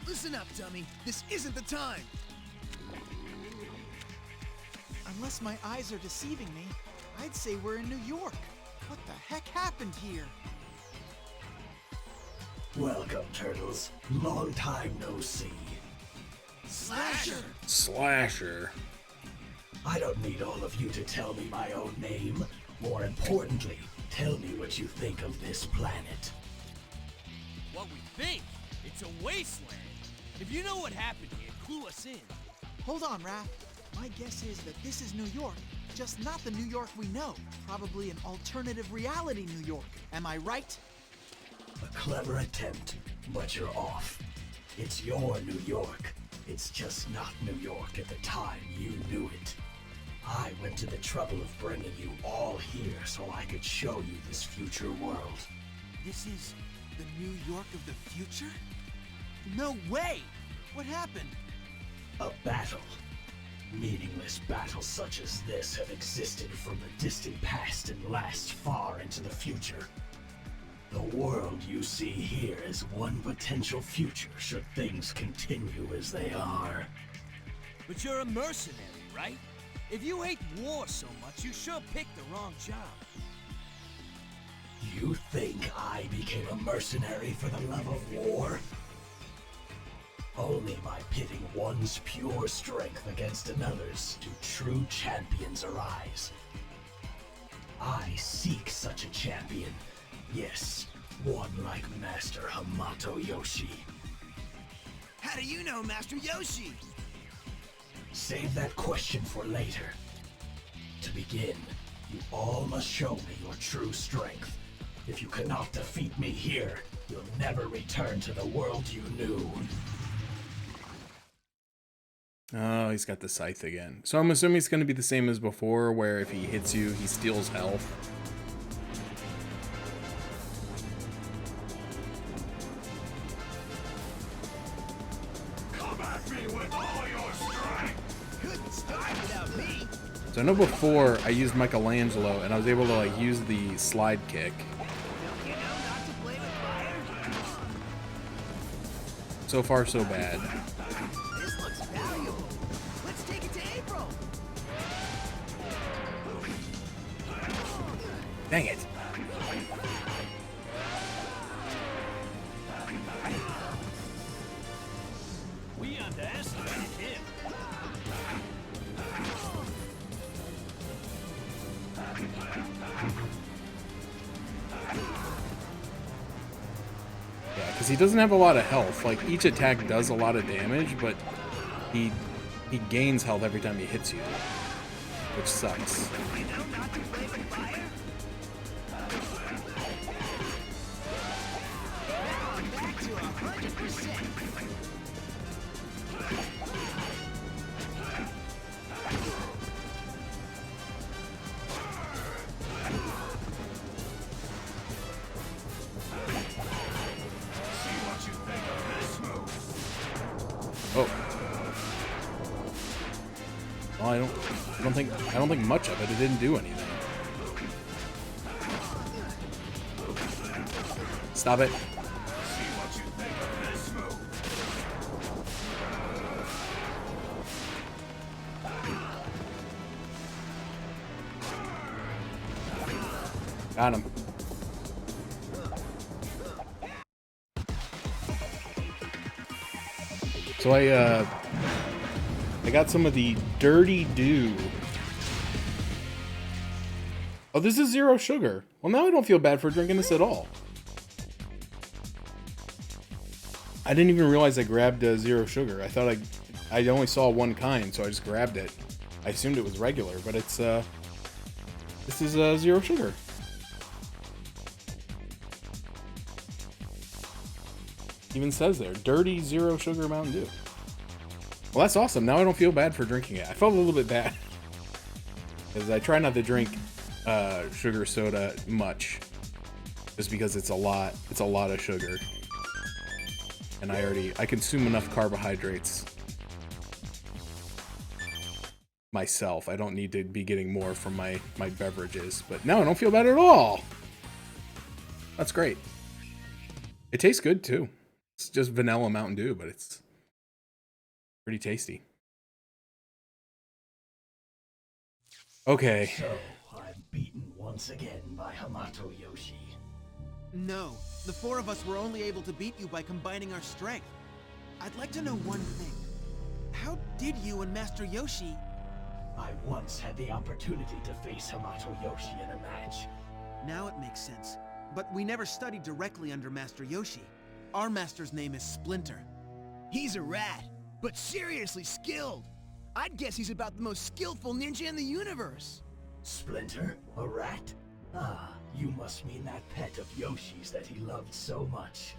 Speaker 2: Listen up, dummy. This isn't the time.
Speaker 3: Unless my eyes are deceiving me, I'd say we're in New York. What the heck happened here?
Speaker 5: Welcome, turtles. Long time no see.
Speaker 2: Slasher!
Speaker 1: Slasher.
Speaker 5: I don't need all of you to tell me my own name. More importantly, tell me what you think of this planet.
Speaker 10: What we think? It's a wasteland. If you know what happened here, clue us in.
Speaker 3: Hold on, Raph. My guess is that this is New York, just not the New York we know. Probably an alternative reality New York. Am I right?
Speaker 5: A clever attempt, but you're off. It's your New York. It's just not New York at the time you knew it. I went to the trouble of bringing you all here so I could show you this future world.
Speaker 6: This is the New York of the future? No way! What happened?
Speaker 5: A battle. Meaningless battles such as this have existed from the distant past and last far into the future. The world you see here is one potential future should things continue as they are.
Speaker 10: But you're a mercenary, right? If you hate war so much, you sure picked the wrong job.
Speaker 5: You think I became a mercenary for the love of war? Only by pitting one's pure strength against another's do true champions arise. I seek such a champion. Yes, one like Master Hamato Yoshi.
Speaker 2: How do you know Master Yoshi?
Speaker 5: Save that question for later. To begin, you all must show me your true strength. If you cannot defeat me here, you'll never return to the world you knew.
Speaker 1: Oh, he's got the scythe again. So I'm assuming it's going to be the same as before, where if he hits you, he steals health.
Speaker 2: Couldn't start without me.
Speaker 1: So I know before I used Michelangelo and I was able to like use the slide kick.
Speaker 2: Don't you know not to play with fire?
Speaker 1: So far so bad.
Speaker 2: This looks valuable. Let's take it to April.
Speaker 1: Dang it.
Speaker 10: We underestimated him.
Speaker 1: Yeah, because he doesn't have a lot of health. Like each attack does a lot of damage, but he gains health every time he hits you, which sucks.
Speaker 2: You know not to play with fire? Now I'm back to 100%.
Speaker 1: Oh. Well, I don't think much of it. It didn't do anything. Stop it. Got him. So I got some of the Dirty Dew. Oh, this is 0 sugar. Well, now I don't feel bad for drinking this at all. I didn't even realize I grabbed 0 sugar. I thought I only saw one kind, so I just grabbed it. I assumed it was regular, but it's this is 0 sugar. Even says there, dirty 0 sugar Mountain Dew. Well, that's awesome. Now I don't feel bad for drinking it. I felt a little bit bad because I try not to drink sugar soda much, just because it's a lot of sugar, and I consume enough carbohydrates myself. I don't need to be getting more from my beverages. But now I don't feel bad at all. That's great. It tastes good too. It's just vanilla Mountain Dew, but it's pretty tasty. Okay.
Speaker 5: So, I'm beaten once again by Hamato Yoshi.
Speaker 6: No, the 4 of us were only able to beat you by combining our strength. I'd like to know one thing. How did you and Master Yoshi...
Speaker 5: I once had the opportunity to face Hamato Yoshi in a match.
Speaker 6: Now it makes sense. But we never studied directly under Master Yoshi. Our master's name is Splinter.
Speaker 2: He's a rat, but seriously skilled. I'd guess he's about the most skillful ninja in the universe.
Speaker 5: Splinter? A rat? Ah, you must mean that pet of Yoshi's that he loved so much.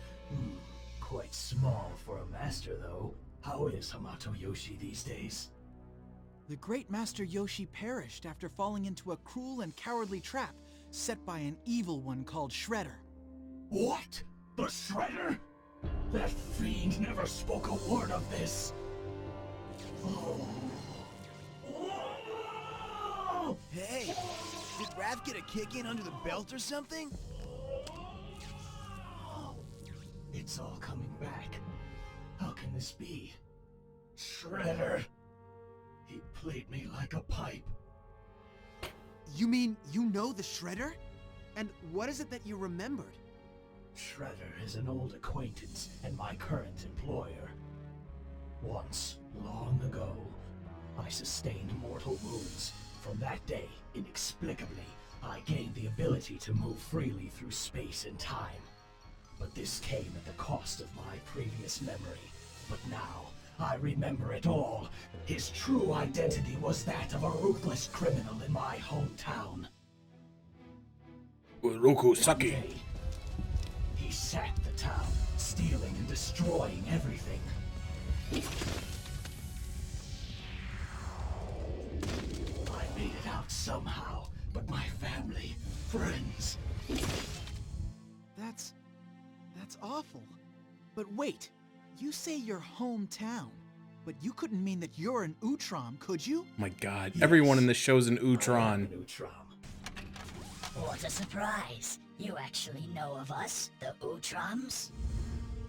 Speaker 5: Quite small for a master, though. How is Hamato Yoshi these days?
Speaker 3: The great Master Yoshi perished after falling into a cruel and cowardly trap set by an evil one called Shredder.
Speaker 5: What? The Shredder? That fiend never spoke a word of this. Oh.
Speaker 2: Hey, did Raph get a kick in under the belt or something?
Speaker 5: It's all coming back. How can this be? Shredder! He played me like a pipe.
Speaker 6: You mean you know the Shredder? And what is it that you remembered?
Speaker 5: Shredder is an old acquaintance and my current employer. Once, long ago, I sustained mortal wounds. From that day, inexplicably, I gained the ability to move freely through space and time. But this came at the cost of my previous memory. But now, I remember it all. His true identity was that of a ruthless criminal in my hometown.
Speaker 1: Uroku-saki.
Speaker 5: One day, he sacked the town, stealing and destroying everything. I made it out somehow, but my family, friends...
Speaker 3: That's awful. But wait, you say your hometown. but you couldn't mean that you're an Utrom, could you?
Speaker 1: My God,
Speaker 5: Yes.
Speaker 1: everyone in this show's an
Speaker 5: I am
Speaker 1: Utron.
Speaker 5: an Utrom.
Speaker 9: What a surprise. You actually know of us, the Utroms?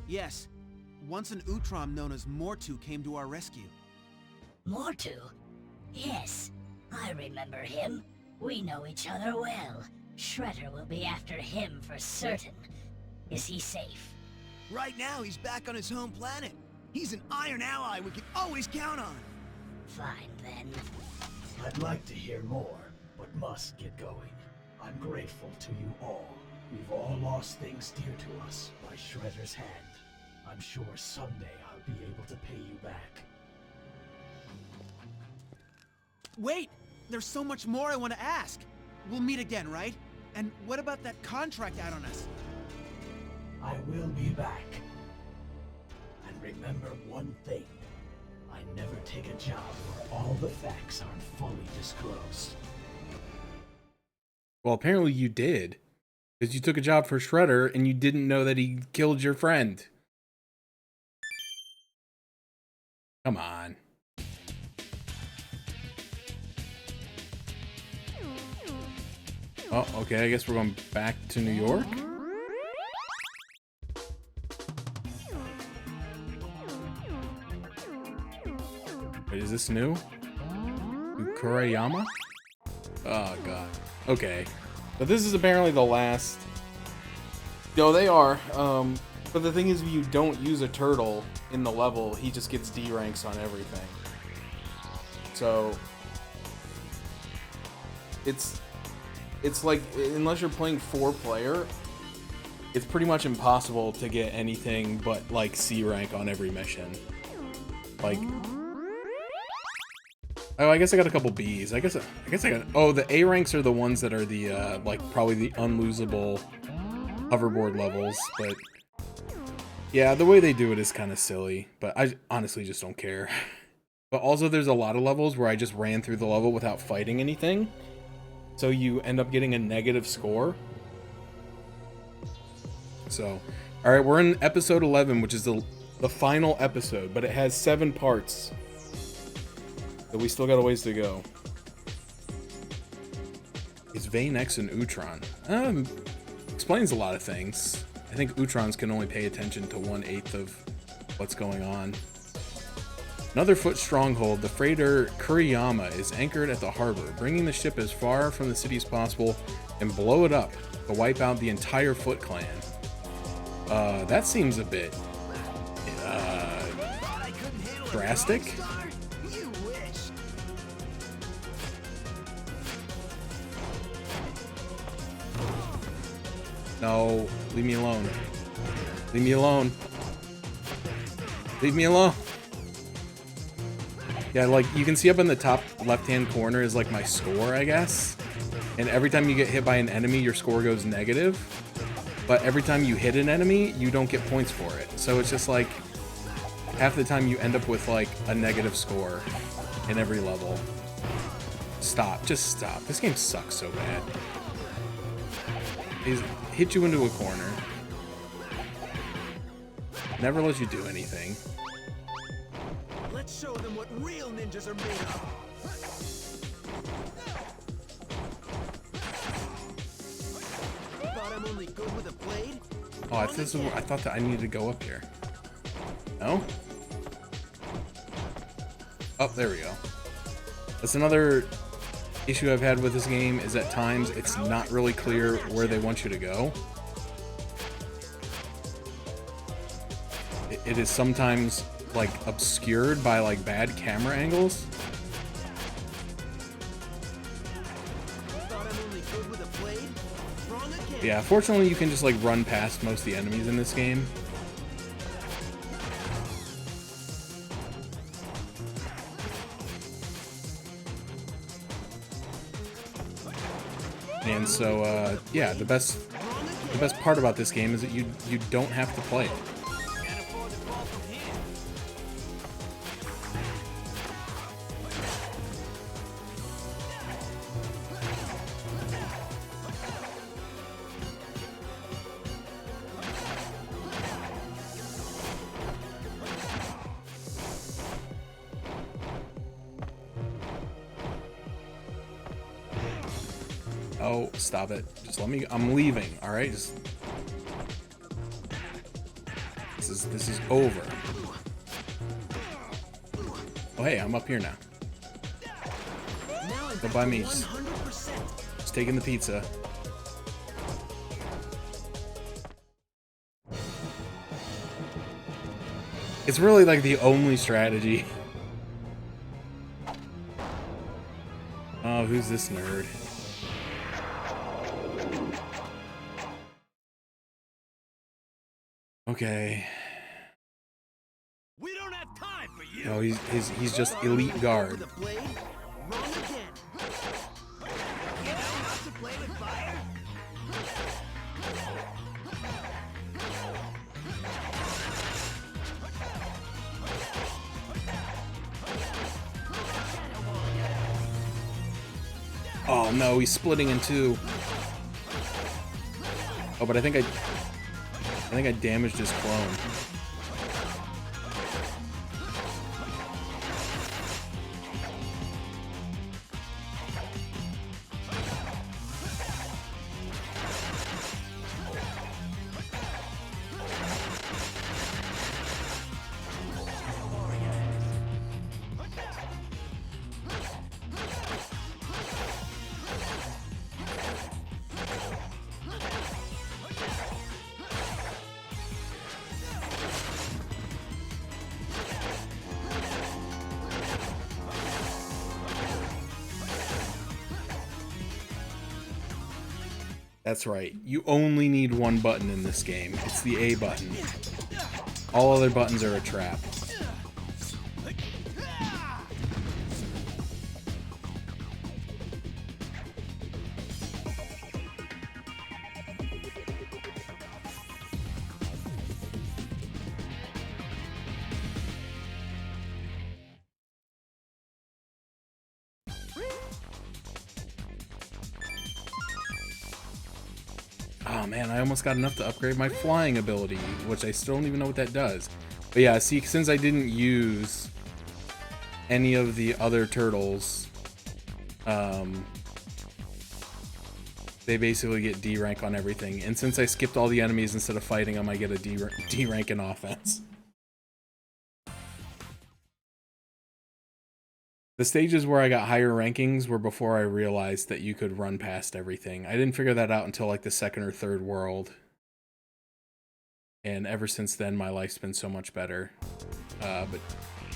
Speaker 6: Yes. Once an Utrom known as Mortu came to our rescue.
Speaker 9: Mortu? Yes, I remember him. We know each other well. Shredder will be after him for certain. Is he safe?
Speaker 2: Right now, he's back on his home planet. He's an iron ally we can always count on.
Speaker 9: Fine, then.
Speaker 5: I'd like to hear more, but must get going. I'm grateful to you all. We've all lost things dear to us by Shredder's hand. I'm sure someday I'll be able to pay you back.
Speaker 6: Wait! There's so much more I want to ask. We'll meet again, right? And what about that contract out on us?
Speaker 5: I will be back. And remember one thing. I never take a job where all the facts aren't fully disclosed.
Speaker 1: Well, apparently you did. Because you took a job for Shredder and you didn't know that he killed your friend. Come on. Oh, okay, I guess we're going back to New York. Wait, is this new? Kurayama? Oh, God. Okay. But this is apparently the last... No, they are. But the thing is, if you don't use a turtle in the level, he just gets D ranks on everything. So... It's like, unless you're playing 4-player, it's pretty much impossible to get anything but, like, C rank on every mission. Like... Oh, I guess I got a couple Bs. I guess I got... Oh, the A ranks are the ones that are the, like, probably the unlosable hoverboard levels, but... Yeah, the way they do it is kind of silly, but I honestly just don't care. But also, there's a lot of levels where I just ran through the level without fighting anything, so you end up getting a negative score. So, alright, we're in episode 11, which is the final episode, but it has 7 parts. So we still got a ways to go. Is Vanex an Utron? Explains a lot of things. I think Utrons can only pay attention to 1/8 of what's going on. Another foot stronghold, the freighter Kuriyama is anchored at the harbor, bringing the ship as far from the city as possible and blow it up to wipe out the entire Foot Clan. That seems a bit drastic.
Speaker 2: You wish.
Speaker 1: No, leave me alone. Leave me alone. Leave me alone. Yeah, like, you can see up in the top left-hand corner is, like, my score, I guess. And every time you get hit by an enemy, your score goes negative. But every time you hit an enemy, you don't get points for it. So it's just, like, half the time you end up with, like, a negative score in every level. Stop. Just stop. This game sucks so bad. He's hit you into a corner. Never let you do anything.
Speaker 6: Let's show them what real ninjas are made of. Thought I'm only good with a blade?
Speaker 1: Oh, I thought that I needed to go up here. No? Oh, there we go. That's another issue I've had with this game, is at times it's not really clear where they want you to go. It is sometimes, like, obscured by, like, bad camera angles.
Speaker 6: Thought I'm only good with a blade? Wrong again.
Speaker 1: Yeah, fortunately you can just, like, run past most of the enemies in this game. And so, yeah, the best part about this game is that you don't have to play it.
Speaker 10: Can't afford to fall from here.
Speaker 1: No, stop it. Just let me. I'm leaving. All right. This is over. Oh hey, I'm up here now. Go by me. Just taking the pizza. It's really like the only strategy. Oh, who's this nerd? Okay.
Speaker 10: We don't have time for you.
Speaker 1: No, he's just elite guard. Oh no, he's splitting in two. Oh, but I think I damaged his clone. That's right. You only need one button in this game. It's the A button. All other buttons are a trap. Oh man, I almost got enough to upgrade my flying ability, which I still don't even know what that does. But yeah, see, since I didn't use any of the other turtles, they basically get D rank on everything. And since I skipped all the enemies instead of fighting them, I get a D rank in offense. The stages where I got higher rankings were before I realized that you could run past everything. I didn't figure that out until like the second or third world. And ever since then, my life's been so much better. But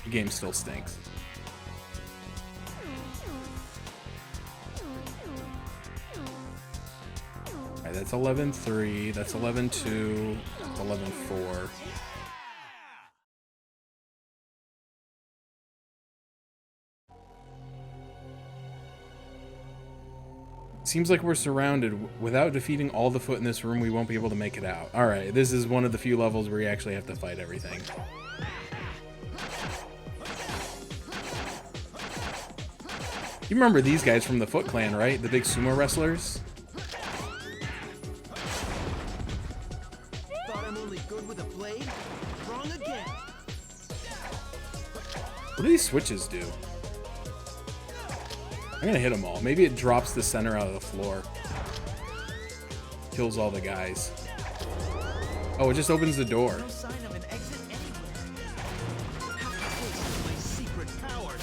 Speaker 1: the game still stinks. Alright, that's 11-3, that's 11-2, that's 11-4. Seems like we're surrounded. Without defeating all the foot in this room, we won't be able to make it out. Alright, this is one of the few levels where you actually have to fight everything. You remember these guys from the Foot Clan, right? The big sumo wrestlers?
Speaker 6: Thought I'm only good with a blade? Wrong again.
Speaker 1: What do these switches do? I'm gonna hit them all. Maybe it drops the center out of the floor. Kills all the guys. Oh, it just opens the door.
Speaker 3: No sign of an exit anywhere. Have to taste my secret powers.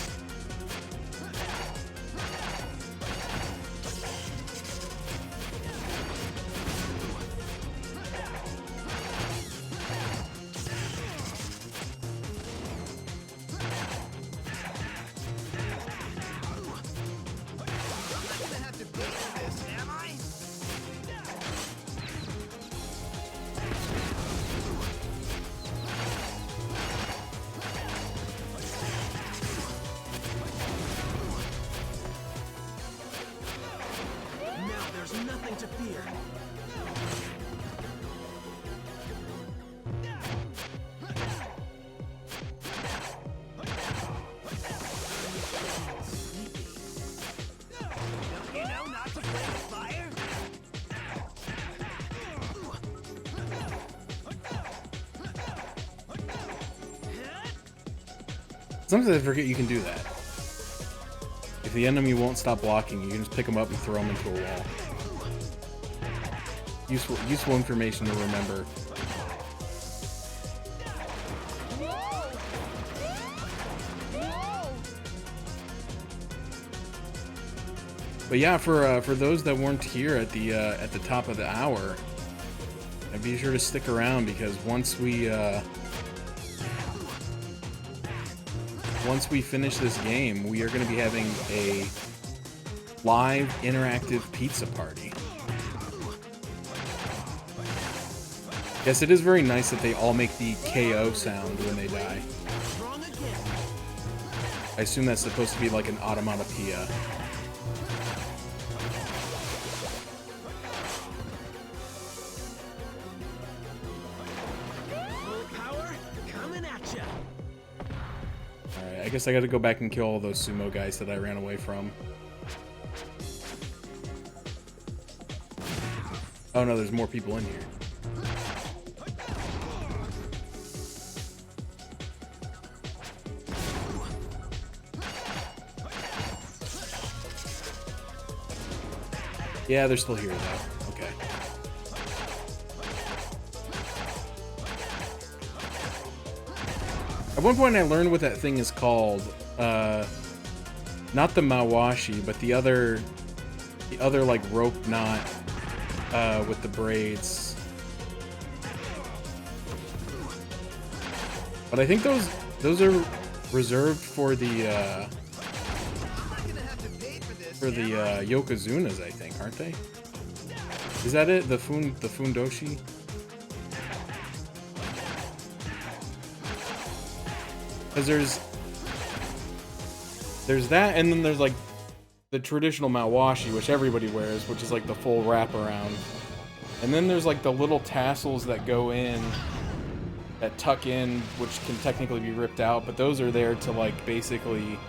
Speaker 6: Nothing to fear.
Speaker 2: You know not to play with fire?
Speaker 1: Sometimes I forget you can do that. If the enemy won't stop blocking, you can just pick them up and throw them into a wall. useful information to remember. But yeah, for those that weren't here at the top of the hour, be sure to stick around, because once we finish this game, we are going to be having a live interactive pizza party. Yes, it is very nice that they all make the KO sound when they die. I assume that's supposed to be like an automatopoeia. Alright, I guess I gotta go back and kill all those sumo guys that I ran away from. Oh no, there's more people in here. Yeah, they're still here though. Okay. At one point I learned what that thing is called. Not the mawashi, but the other like rope knot with the braids. But I think those are reserved for the yokozunas, I think, aren't they? Is that it? The fundoshi? Because there's that, and then there's like the traditional mawashi, which everybody wears, which is like the full wraparound. And then there's like the little tassels that go in, that tuck in, which can technically be ripped out, but those are there to like basically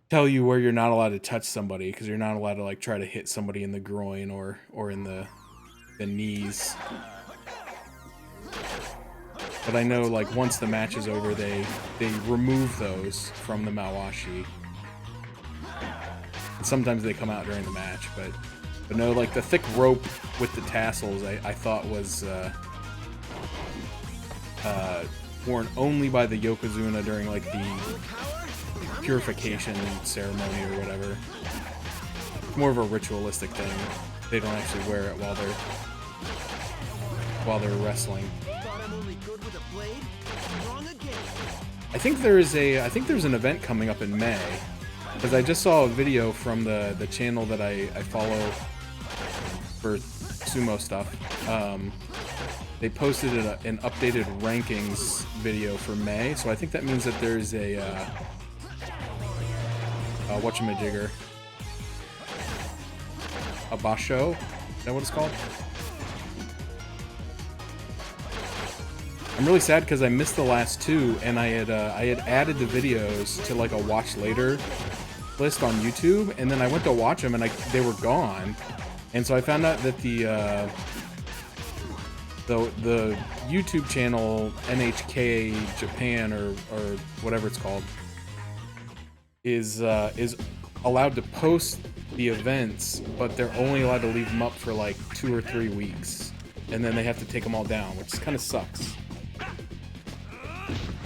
Speaker 1: tell you where you're not allowed to touch somebody, because you're not allowed to like try to hit somebody in the groin or in the knees. But I know like once the match is over, they remove those from the mawashi. And sometimes they come out during the match, but no, like the thick rope with the tassels I thought was worn only by the yokozuna during like the purification ceremony or whatever. More of a ritualistic thing. They don't actually wear it while they're wrestling. I think there's an event coming up in May, because I just saw a video from the channel that I follow for sumo stuff. They posted an updated rankings video for May, so I think that means that there's a whatchamajigger, a basho, is that what it's called? I'm really sad because I missed the last two, and I had added the videos to like a watch later list on YouTube, and then I went to watch them and they were gone, and so I found out that the YouTube channel NHK Japan or whatever it's called is allowed to post the events, but they're only allowed to leave them up for like 2 or 3 weeks, and then they have to take them all down, which kind of sucks.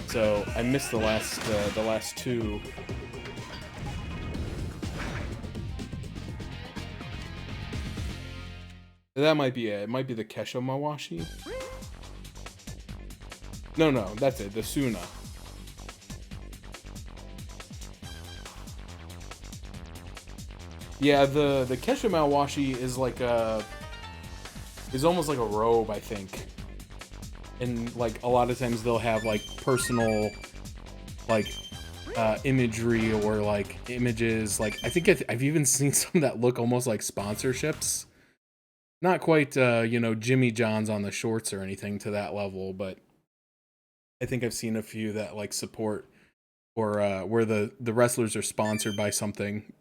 Speaker 1: So I missed the last two. That might be it. It might be the Kesho Mawashi. No, that's it. The Suna. Yeah, the Kesho Mawashi is like is almost like a robe, I think. And like a lot of times they'll have like personal like imagery or like images. Like I think I've even seen some that look almost like sponsorships. Not quite Jimmy John's on the shorts or anything to that level, but I think I've seen a few that like support or where the wrestlers are sponsored by something,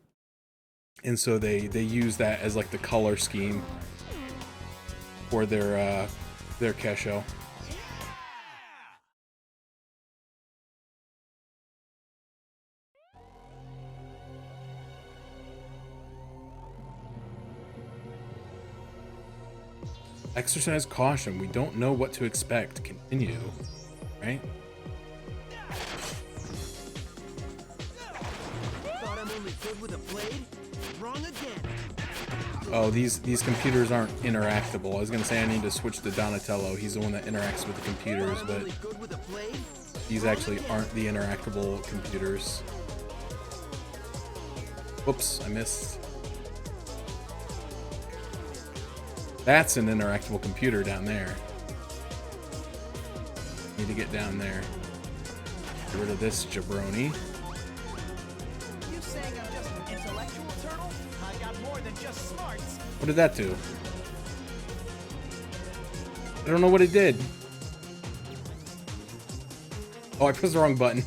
Speaker 1: and so they use that as like the color scheme for their kesho. Exercise caution. We don't know what to expect. Continue. Right?
Speaker 6: Thought I'm only good with a blade? Wrong again.
Speaker 1: Oh, these computers aren't interactable. I was gonna say I need to switch to Donatello. He's the one that interacts with the computers,
Speaker 6: Thought I'm
Speaker 1: but
Speaker 6: only good with a blade?
Speaker 1: these actually aren't the interactable computers. Whoops, I missed. That's an interactable computer down there. Need to get down there. Get rid of this jabroni.
Speaker 2: You saying I'm just an intellectual turtle? I got more than just smarts.
Speaker 1: What did that do? I don't know what it did. Oh, I pressed the wrong button.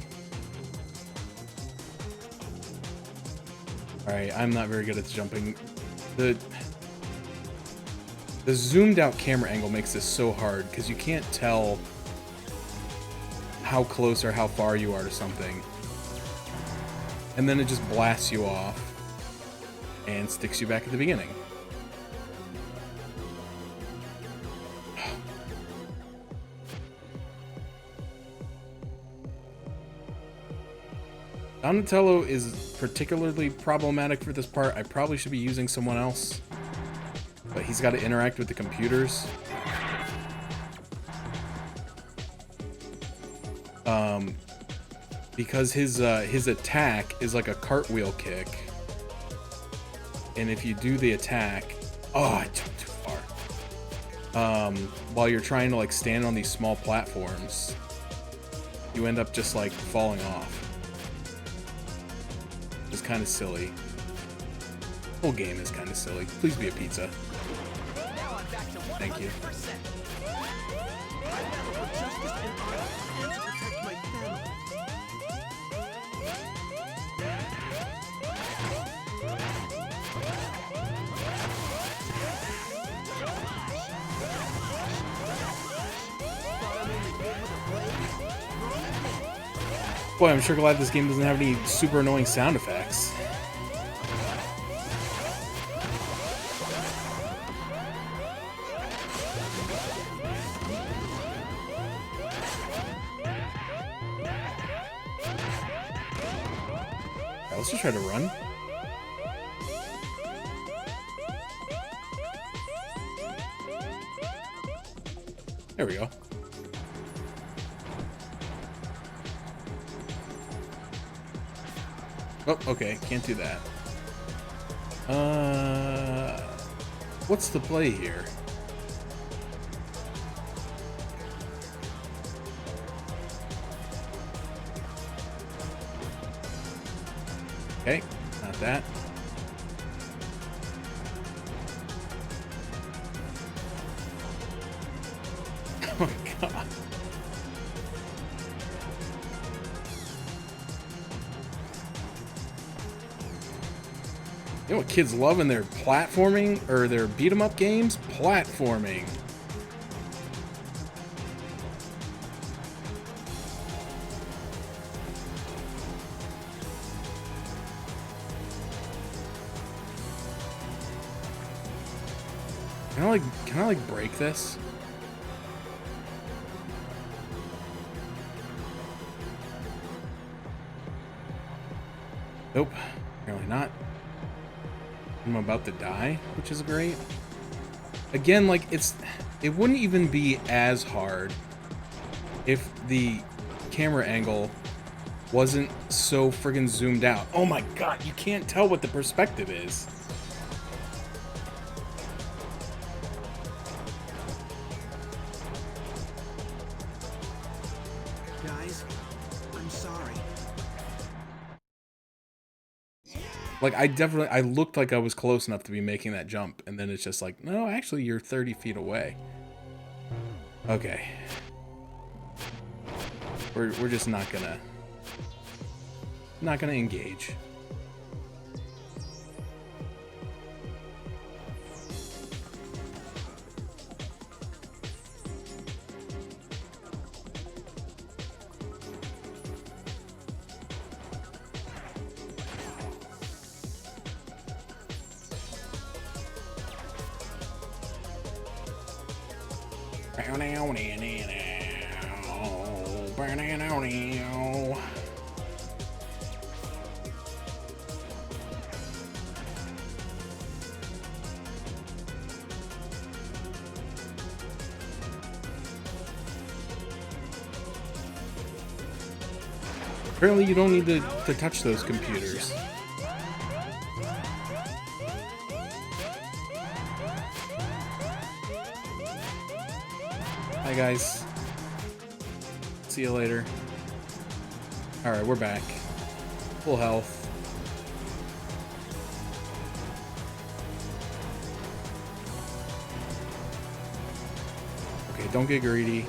Speaker 1: Alright, I'm not very good at jumping. The zoomed out camera angle makes this so hard because you can't tell how close or how far you are to something. And then it just blasts you off and sticks you back at the beginning. Donatello is particularly problematic for this part. I probably should be using someone else. But he's got to interact with the computers. Because his attack is like a cartwheel kick. And if you do the attack... Oh, I jumped too far. While you're trying to like stand on these small platforms, you end up just like falling off. It's kind of silly. The whole game is kind of silly. Please be a pizza. Thank you. Boy, I'm sure glad this game doesn't have any super annoying sound effects. Let's just try to run. There we go. Oh, okay, can't do that. What's the play here? Okay, not that. Oh my god. You know what kids love in their platforming or their beat 'em up games? Platforming. Can I like break this? Nope, apparently not. I'm about to die, which is great. Again, like it wouldn't even be as hard if the camera angle wasn't so friggin' zoomed out. Oh my god, you can't tell what the perspective is.
Speaker 6: Guys, I'm sorry.
Speaker 1: Like, I looked like I was close enough to be making that jump, and then it's just like, no, actually, you're 30 feet away. Okay. We're just not gonna engage. Apparently you don't need to touch those computers. Hi guys. See you later. Alright, we're back. Full health. Okay, don't get greedy.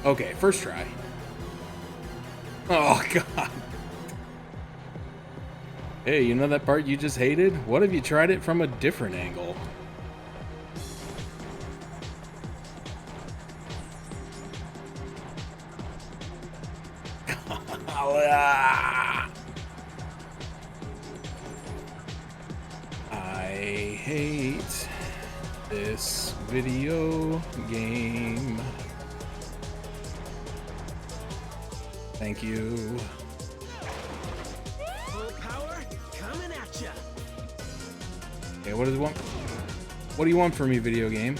Speaker 1: Okay, first try. Oh, God. Hey, you know that part you just hated? What if you tried it from a different angle? I hate this video game. Thank you.
Speaker 6: Full power coming at ya.
Speaker 1: Okay, what does it want? What do you want from me, video game?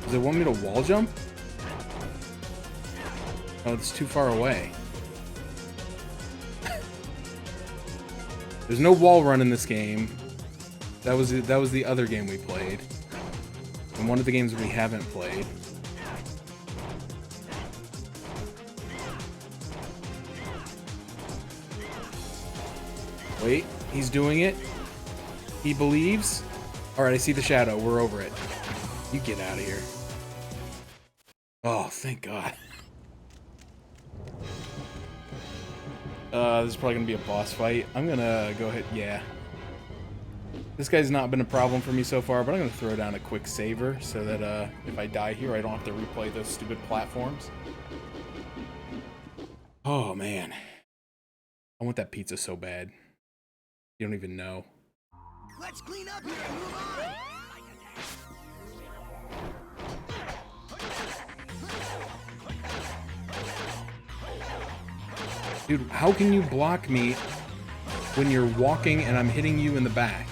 Speaker 1: Does it want me to wall jump? Oh, it's too far away. There's no wall run in this game. That was the other game we played. And one of the games we haven't played. Wait, he's doing it. He believes. Alright, I see the shadow. We're over it. You get out of here. Oh, thank God. This is probably gonna be a boss fight. I'm gonna go ahead. Yeah. This guy's not been a problem for me so far, but I'm gonna throw down a quick saver so that if I die here, I don't have to replay those stupid platforms. Oh man, I want that pizza so bad. You don't even know.
Speaker 2: Let's clean up here and move on.
Speaker 1: Dude, how can you block me when you're walking and I'm hitting you in the back?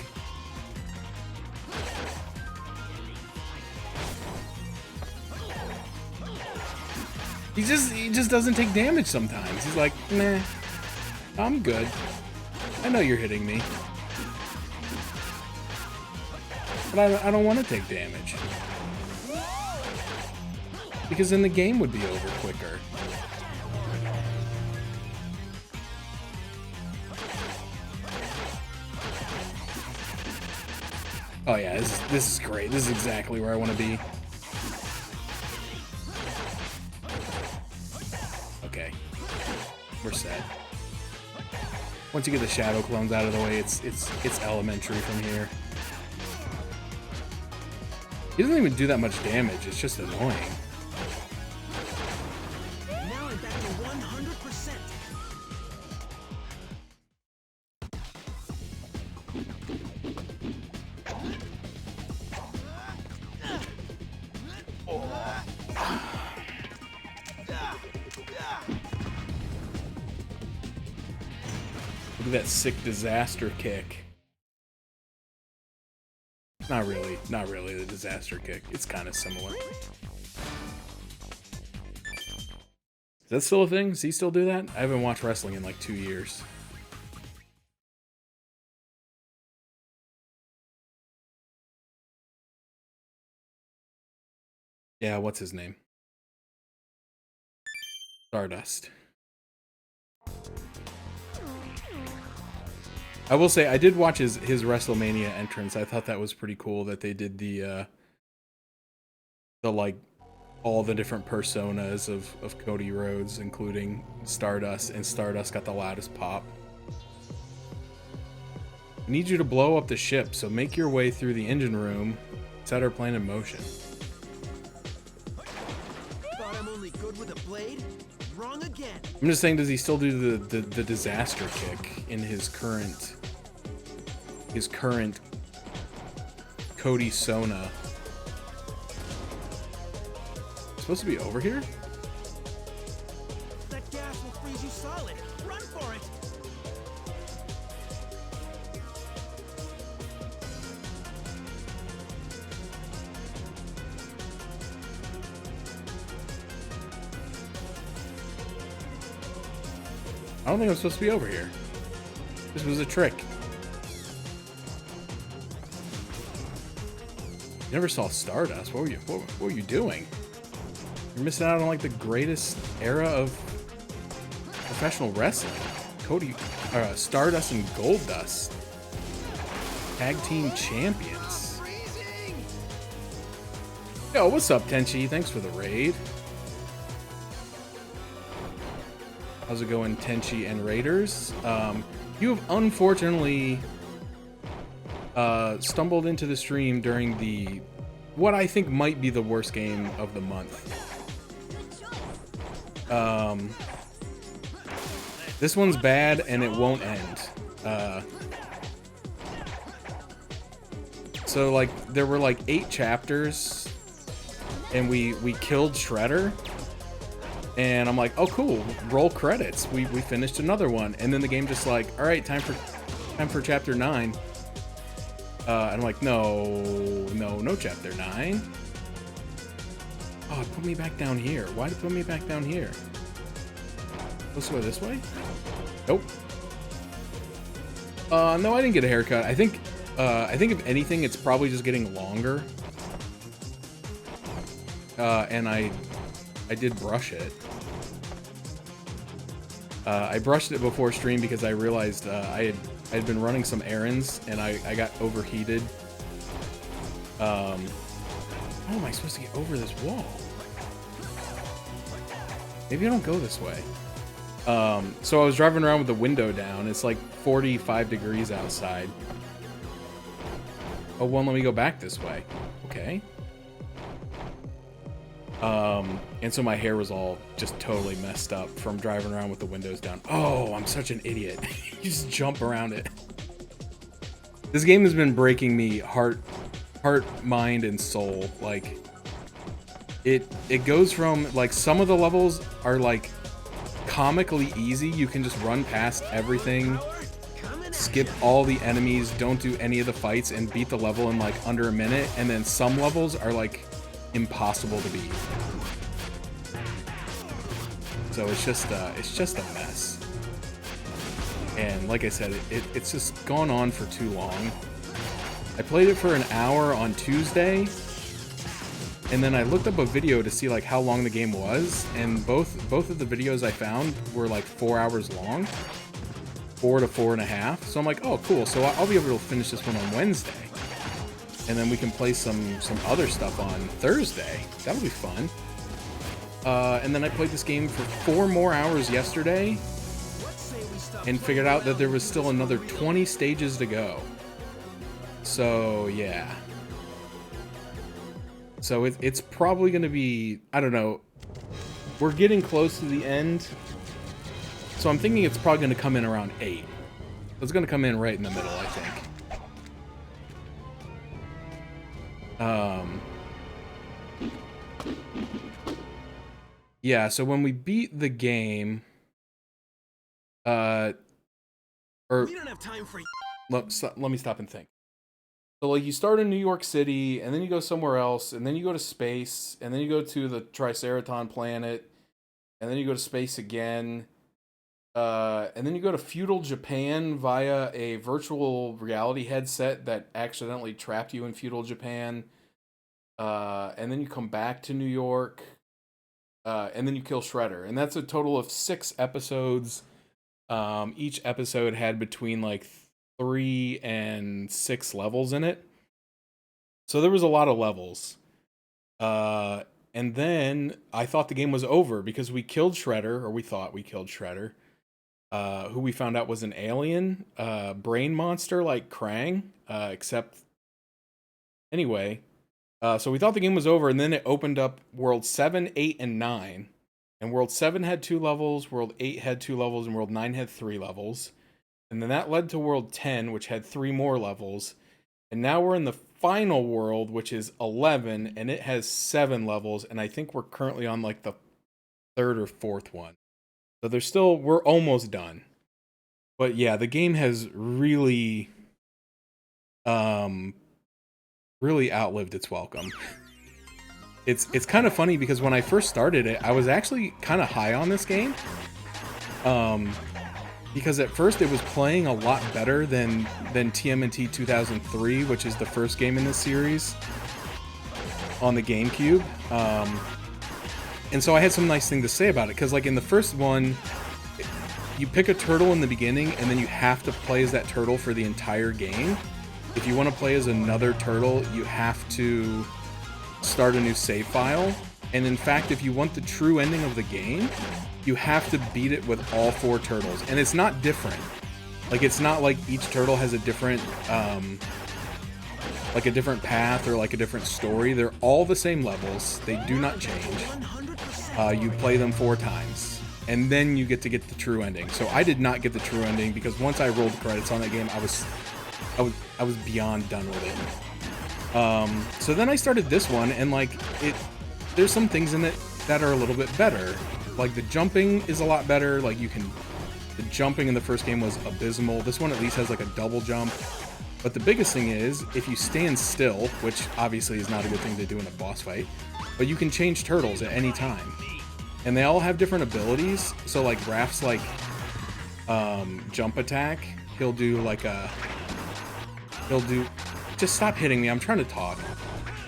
Speaker 1: He just doesn't take damage sometimes. He's like, nah, I'm good. I know you're hitting me. But I don't want to take damage. Because then the game would be over quicker. Oh yeah, this is great. This is exactly where I want to be. Okay. We're set. Once you get the shadow clones out of the way, it's elementary from here. He doesn't even do that much damage, it's just annoying.
Speaker 6: Now I'm back to 100%.
Speaker 1: Look at that sick disaster kick. Not really the disaster kick. It's kind of similar. Is that still a thing? Does he still do that? I haven't watched wrestling in like 2 years. Yeah, what's his name? Stardust. I will say, I did watch his WrestleMania entrance. I thought that was pretty cool that they did the like, all the different personas of Cody Rhodes, including Stardust, and Stardust got the loudest pop. I need you to blow up the ship, so make your way through the engine room, set our plan in motion.
Speaker 6: Thought I'm only good with a blade? Wrong again.
Speaker 1: I'm just saying, does he still do the disaster kick in his current Cody Sona supposed to be over here?
Speaker 6: That gas will freeze you solid. Run for it!
Speaker 1: I don't think I'm supposed to be over here. This was a trick. You never saw Stardust. What were you doing? You're missing out on like the greatest era of professional wrestling. Stardust and Goldust, tag team champions. Yo, what's up, Tenchi? Thanks for the raid. How's it going, Tenchi and Raiders? You have unfortunately stumbled into the stream during what I think might be the worst game of the month. This one's bad and it won't end. So like there were like 8 chapters and we killed Shredder. And I'm like, oh cool, roll credits. We finished another one. And then the game just like, all right, time for chapter 9. And I'm like, no chapter 9. Oh, it put me back down here. Why did it put me back down here? Supposed to go this way? Nope. No, I didn't get a haircut. I think if anything, it's probably just getting longer. And I did brush it. I brushed it before stream because I realized I had been running some errands and I got overheated. How am I supposed to get over this wall? Maybe I don't go this way. So I was driving around with the window down. It's like 45 degrees outside. Oh, won't let me go back this way. Okay. And so my hair was all just totally messed up from driving around with the windows down. Oh, I'm such an idiot. You just jump around it. This game has been breaking me heart, mind, and soul. Like, it goes from, like, some of the levels are, like, comically easy. You can just run past everything, skip all the enemies, don't do any of the fights, and beat the level in, like, under a minute. And then some levels are, like, impossible to beat. So it's just a mess. And like I said, it's just gone on for too long. I played it for an hour on Tuesday, and then I looked up a video to see like how long the game was, and both of the videos I found were like 4 hours long, 4 to 4.5. So I'm like, oh cool, so I'll be able to finish this one on Wednesday. And then we can play some other stuff on Thursday. That'll be fun. And then I played this game for 4 more hours yesterday and figured out that there was still another 20 stages to go. So, yeah. So it's probably going to be, I don't know, we're getting close to the end. So I'm thinking it's probably going to come in around 8. It's going to come in right in the middle, I think. Yeah, so when we beat the game, or
Speaker 6: We don't have time for
Speaker 1: let me stop and think. So like you start in New York City, and then you go somewhere else, and then you go to space, and then you go to the Triceraton planet, and then you go to space again, and then you go to feudal Japan via a virtual reality headset that accidentally trapped you in feudal Japan. And then you come back to New York, and then you kill Shredder. And that's a total of 6 episodes. Each episode had between like 3 and 6 levels in it. So there was a lot of levels. And then I thought the game was over because we killed Shredder, or we thought we killed Shredder, who we found out was an alien, brain monster like Krang, except anyway. So we thought the game was over, and then it opened up World 7, 8, and 9. And World 7 had 2 levels, World 8 had 2 levels, and World 9 had 3 levels. And then that led to World 10, which had 3 more levels. And now we're in the final world, which is 11, and it has 7 levels, and I think we're currently on like the 3rd or 4th one. So we're almost done. But yeah, the game has really really outlived its welcome. It's kind of funny because when I first started it, I was actually kind of high on this game. Because at first it was playing a lot better than TMNT 2003, which is the first game in this series on the Gamecube. And so I had some nice thing to say about it, because like in the first one, you pick a turtle in the beginning and then you have to play as that turtle for the entire game. If you want to play as another turtle, you have to start a new save file. And in fact, if you want the true ending of the game, you have to beat it with all 4 turtles. And it's not different. Like, it's not like each turtle has a different, like a different path or like a different story. They're all the same levels. They do not change. You play them 4 times. And then you get the true ending. So I did not get the true ending because once I rolled the credits on that game, I was beyond done with it. So then I started this one, and like there's some things in it that are a little bit better. Like the jumping is a lot better. Like the jumping in the first game was abysmal. This one at least has like a double jump. But the biggest thing is if you stand still, which obviously is not a good thing to do in a boss fight, but you can change turtles at any time. And they all have different abilities. So like Raph's like jump attack, he'll do just stop hitting me, I'm trying to talk.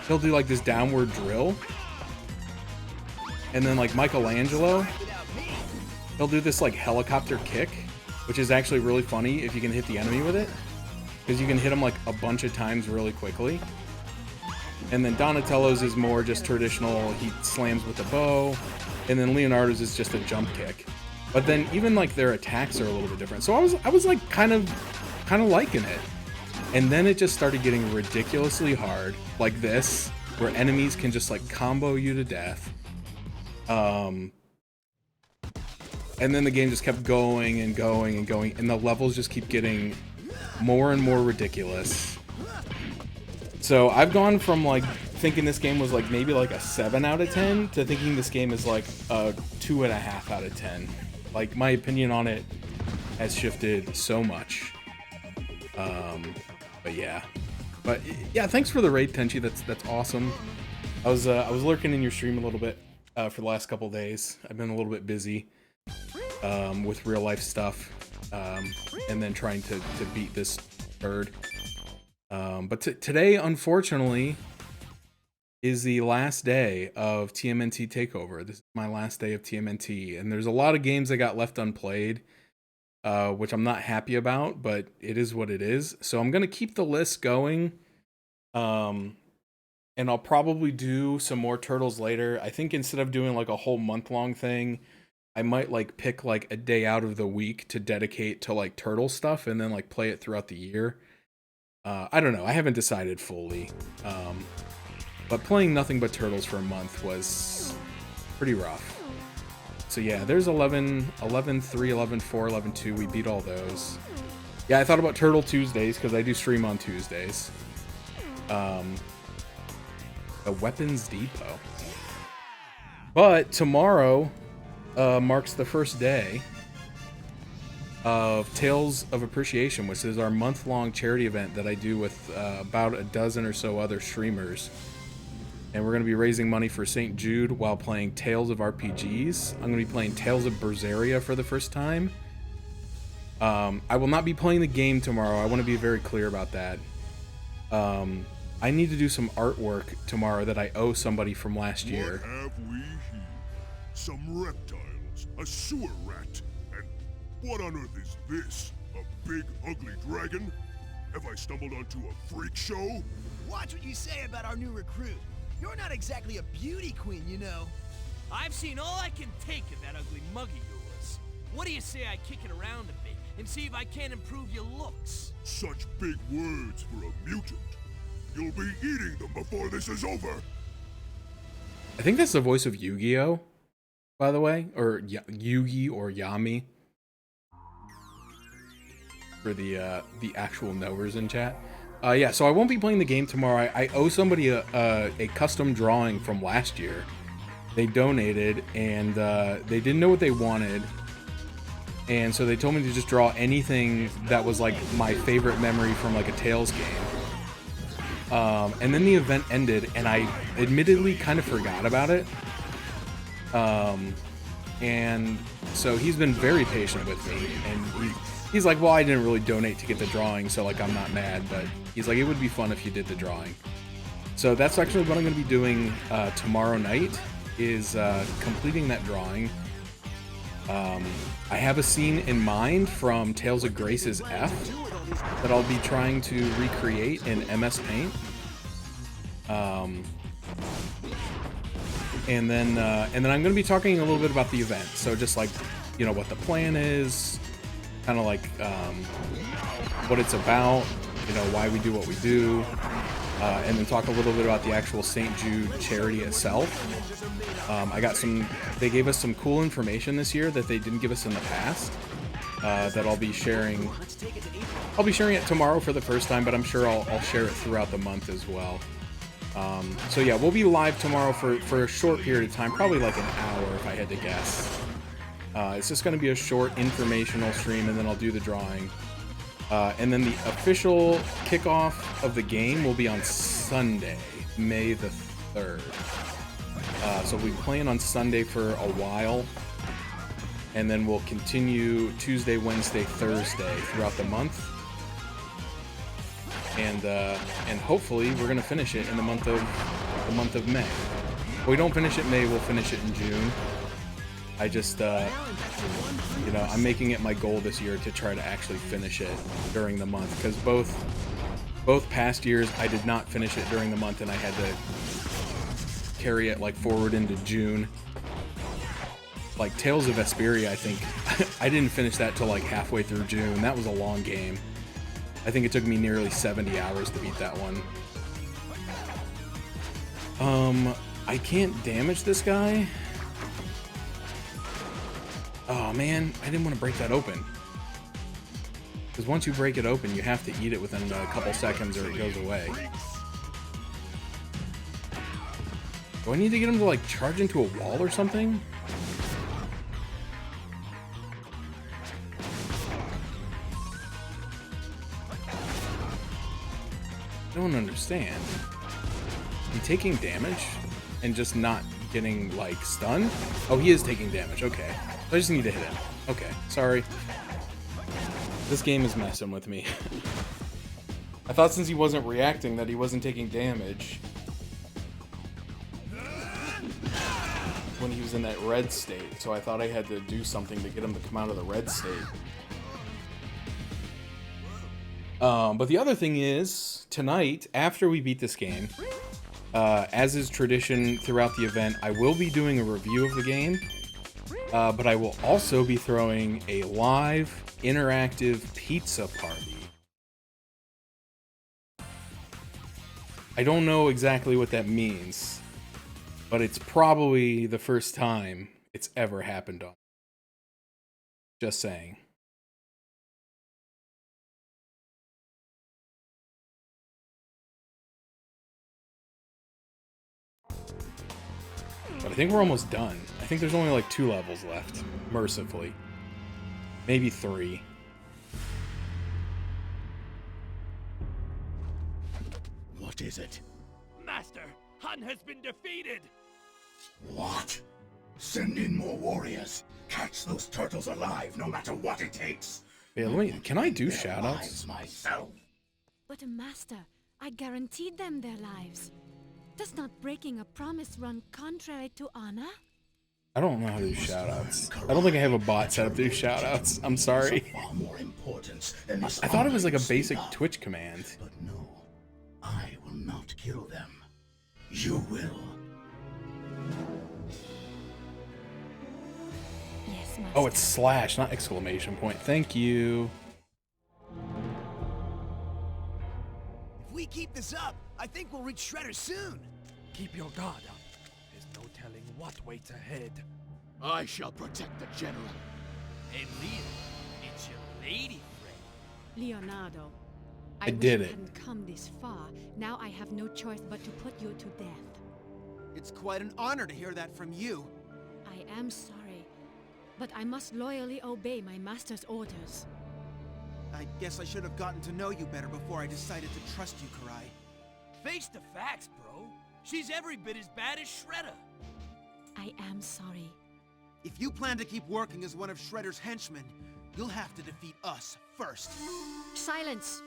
Speaker 1: He'll do like this downward drill. And then like Michelangelo, he'll do this like helicopter kick, which is actually really funny if you can hit the enemy with it, because you can hit him like a bunch of times really quickly. And then Donatello's is more just traditional, he slams with the bow. And then Leonardo's is just a jump kick. But then even like their attacks are a little bit different. So I was like kind of liking it. And then it just started getting ridiculously hard, like this, where enemies can just like combo you to death. And then the game just kept going and going and going, and the levels just keep getting more and more ridiculous. So I've gone from like thinking this game was like maybe like a 7 out of 10 to thinking this game is like a 2.5 out of 10. Like my opinion on it has shifted so much. But yeah, thanks for the raid, Tenchi. That's awesome. I was lurking in your stream a little bit for the last couple days. I've been a little bit busy with real life stuff, and then trying to beat this bird. But today, unfortunately, is the last day of TMNT Takeover. This is my last day of TMNT, and there's a lot of games that got left unplayed, which I'm not happy about, but it is what it is. So I'm gonna keep the list going, and I'll probably do some more Turtles later. I think instead of doing like a whole month-long thing, I might like pick like a day out of the week to dedicate to like Turtle stuff, and then like play it throughout the year. I don't know. I haven't decided fully. But playing nothing but Turtles for a month was pretty rough. So yeah, there's 11, 11, 3, 11, 4, 11, 2. We beat all those. Yeah, I thought about Turtle Tuesdays because I do stream on Tuesdays. The Weapons Depot. But tomorrow marks the first day of Tales of Appreciation, which is our month-long charity event that I do with about a dozen or so other streamers. And we're going to be raising money for St. Jude while playing Tales of RPGs. I'm going to be playing Tales of Berseria for the first time. I will not be playing the game tomorrow. I want to be very clear about that. I need to do some artwork tomorrow that I owe somebody from last year.
Speaker 4: What have we here? Some reptiles, a sewer rat, and what on earth is this? A big, ugly dragon? Have I stumbled onto a freak show?
Speaker 2: Watch what you say about our new recruit. You're not exactly a beauty queen, you know.
Speaker 10: I've seen all I can take of that ugly mug of yours. What do you say I kick it around a bit and see if I can't improve your looks?
Speaker 4: Such big words for a mutant. You'll be eating them before this is over.
Speaker 1: I think that's the voice of Yu-Gi-Oh, by the way, or Yugi or Yami, for the actual knowers in chat. Yeah, so I won't be playing the game tomorrow. I owe somebody a custom drawing from last year. They donated, and they didn't know what they wanted. And so they told me to just draw anything that was like my favorite memory from like a Tales game. And then the event ended, and I admittedly kind of forgot about it. And so he's been very patient with me, and he's like, well, I didn't really donate to get the drawing, so like I'm not mad, but he's like, it would be fun if you did the drawing. So that's actually what I'm going to be doing tomorrow night, is completing that drawing. I have a scene in mind from Tales of Grace's F that I'll be trying to recreate in MS Paint. And then I'm going to be talking a little bit about the event. So just like, you know, what the plan is, kind of like what it's about, you know, why we do what we do, and then talk a little bit about the actual St. Jude charity itself. They gave us some cool information this year that they didn't give us in the past, that I'll be sharing. I'll be sharing it tomorrow for the first time, but I'm sure I'll share it throughout the month as well. So yeah, we'll be live tomorrow for a short period of time, probably like an hour if I had to guess. It's just going to be a short informational stream, and then I'll do the drawing. And then the official kickoff of the game will be on Sunday, May the 3rd. So we'll be playing on Sunday for a while, and then we'll continue Tuesday, Wednesday, Thursday throughout the month. And hopefully we're gonna finish it in the month of May. If we don't finish it in May, we'll finish it in June. I just you know, I'm making it my goal this year to try to actually finish it during the month, because both past years I did not finish it during the month, and I had to carry it like forward into June. Like Tales of Vesperia, I think I didn't finish that till like halfway through June. That was a long game. I think it took me nearly 70 hours to beat that one. I can't damage this guy. Oh man, I didn't want to break that open. Because once you break it open, you have to eat it within a couple seconds or it goes away. Do I need to get him to like charge into a wall or something? I don't understand. He taking damage and just not getting like stunned? Oh, he is taking damage. Okay. I just need to hit him. Okay. Sorry. This game is messing with me. I thought since he wasn't reacting that he wasn't taking damage when he was in that red state. So I thought I had to do something to get him to come out of the red state. But the other thing is, tonight, after we beat this game, as is tradition throughout the event, I will be doing a review of the game, but I will also be throwing a live, interactive pizza party. I don't know exactly what that means, but it's probably the first time it's ever happened on. Just saying. But I think we're almost done. I think there's only like 2 levels left, mercifully. Maybe 3.
Speaker 5: What is it?
Speaker 10: Master, Hun has been defeated!
Speaker 5: What? Send in more warriors. Catch those turtles alive, no matter what it takes.
Speaker 1: Yeah, can I do shoutouts?
Speaker 5: Lives myself.
Speaker 8: But Master, I guaranteed them their lives. Does not breaking a promise run contrary to honor?
Speaker 1: I don't know how to do shoutouts. I don't think I have a bot set up to do shoutouts. I'm sorry.
Speaker 5: Far more importance than this
Speaker 1: I thought it was like a
Speaker 5: honor
Speaker 1: basic
Speaker 5: speak of.
Speaker 1: Twitch command.
Speaker 5: But no, I will not kill them. You will.
Speaker 8: Yes, Master.
Speaker 1: Oh, it's slash, not exclamation point. Thank you.
Speaker 2: If we keep this up, I think we'll reach Shredder soon.
Speaker 10: Keep your guard up. There's no telling what waits ahead.
Speaker 5: I shall protect the general.
Speaker 10: And Leo, it's your lady friend.
Speaker 8: Leonardo, I
Speaker 1: did
Speaker 8: wish
Speaker 1: it.
Speaker 8: you hadn't come this far. Now I have no choice but to put you to death.
Speaker 6: It's quite an honor to hear that from you.
Speaker 8: I am sorry, but I must loyally obey my master's orders.
Speaker 6: I guess I should have gotten to know you better before I decided to trust you, Karai.
Speaker 10: Face the facts, bro. She's every bit as bad as Shredder.
Speaker 8: I am sorry.
Speaker 6: If you plan to keep working as one of Shredder's henchmen, you'll have to defeat us first.
Speaker 8: Silence!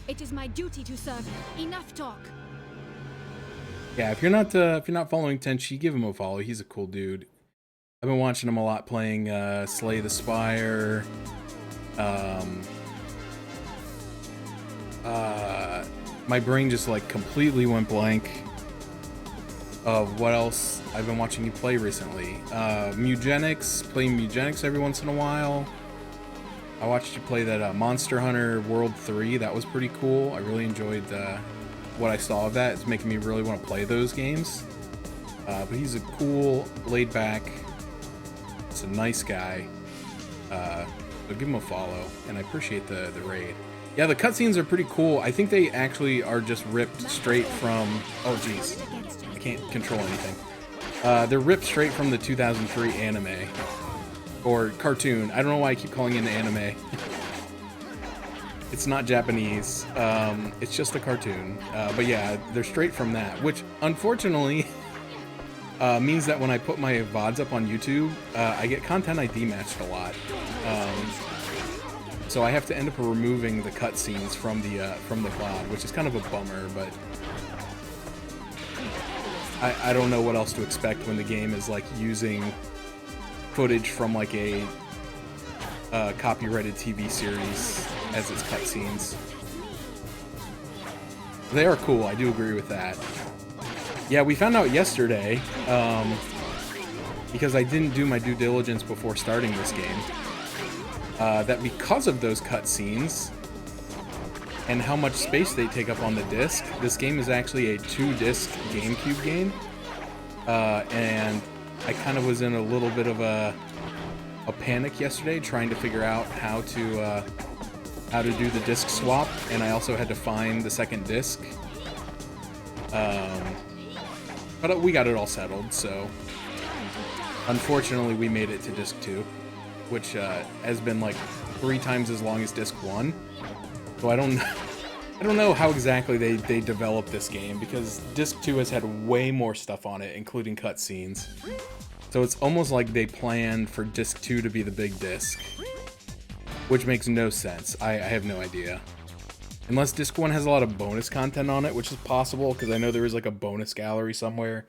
Speaker 8: It is my duty to serve you. Enough talk.
Speaker 1: Yeah, if you're not following Tenchi, give him a follow. He's a cool dude. I've been watching him a lot playing Slay the Spire. My brain just like completely went blank of what else I've been watching you play recently. Mugenics, playing Mugenics every once in a while. I watched you play that Monster Hunter World 3. That was pretty cool. I really enjoyed what I saw of that. It's making me really want to play those games. But he's a cool, laid-back, it's a nice guy. So give him a follow, and I appreciate the raid. Yeah, the cutscenes are pretty cool. I think they actually are just ripped straight from... Oh, jeez. I can't control anything. They're ripped straight from the 2003 anime. Or cartoon. I don't know why I keep calling it an anime. It's not Japanese. It's just a cartoon. But yeah, they're straight from that, which unfortunately means that when I put my VODs up on YouTube, I get content ID matched a lot. So I have to end up removing the cutscenes from the VOD, which is kind of a bummer, but I don't know what else to expect when the game is like using footage from like a copyrighted TV series as its cutscenes. They are cool, I do agree with that. Yeah, we found out yesterday, because I didn't do my due diligence before starting this game, that because of those cutscenes and how much space they take up on the disc, this game is actually a 2-disc Gamecube game. And I kind of was in a little bit of a panic yesterday trying to figure out how to do the disc swap, and I also had to find the second disc. But we got it all settled, so unfortunately we made it to disc 2, which has been like 3 times as long as disc 1. So I don't know how exactly they developed this game, because disc 2 has had way more stuff on it, including cutscenes. So it's almost like they planned for disc 2 to be the big disc, which makes no sense. I have no idea. Unless disc 1 has a lot of bonus content on it, which is possible, because I know there is like a bonus gallery somewhere.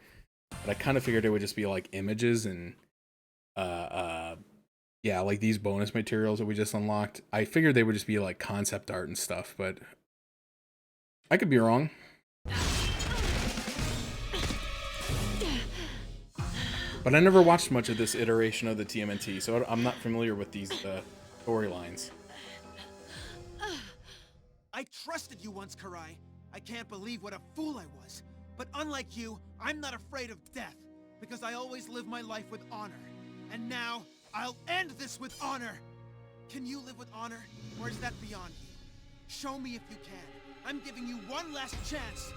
Speaker 1: But I kind of figured it would just be like images and yeah, like these bonus materials that we just unlocked. I figured they would just be like concept art and stuff, but I could be wrong. But I never watched much of this iteration of the TMNT, so I'm not familiar with these storylines.
Speaker 6: I trusted you once, Karai. I can't believe what a fool I was. But unlike you, I'm not afraid of death, because I always live my life with honor. And now, I'll end this with honor! Can you live with honor, or is that beyond you? Show me if you can. I'm giving you one last chance!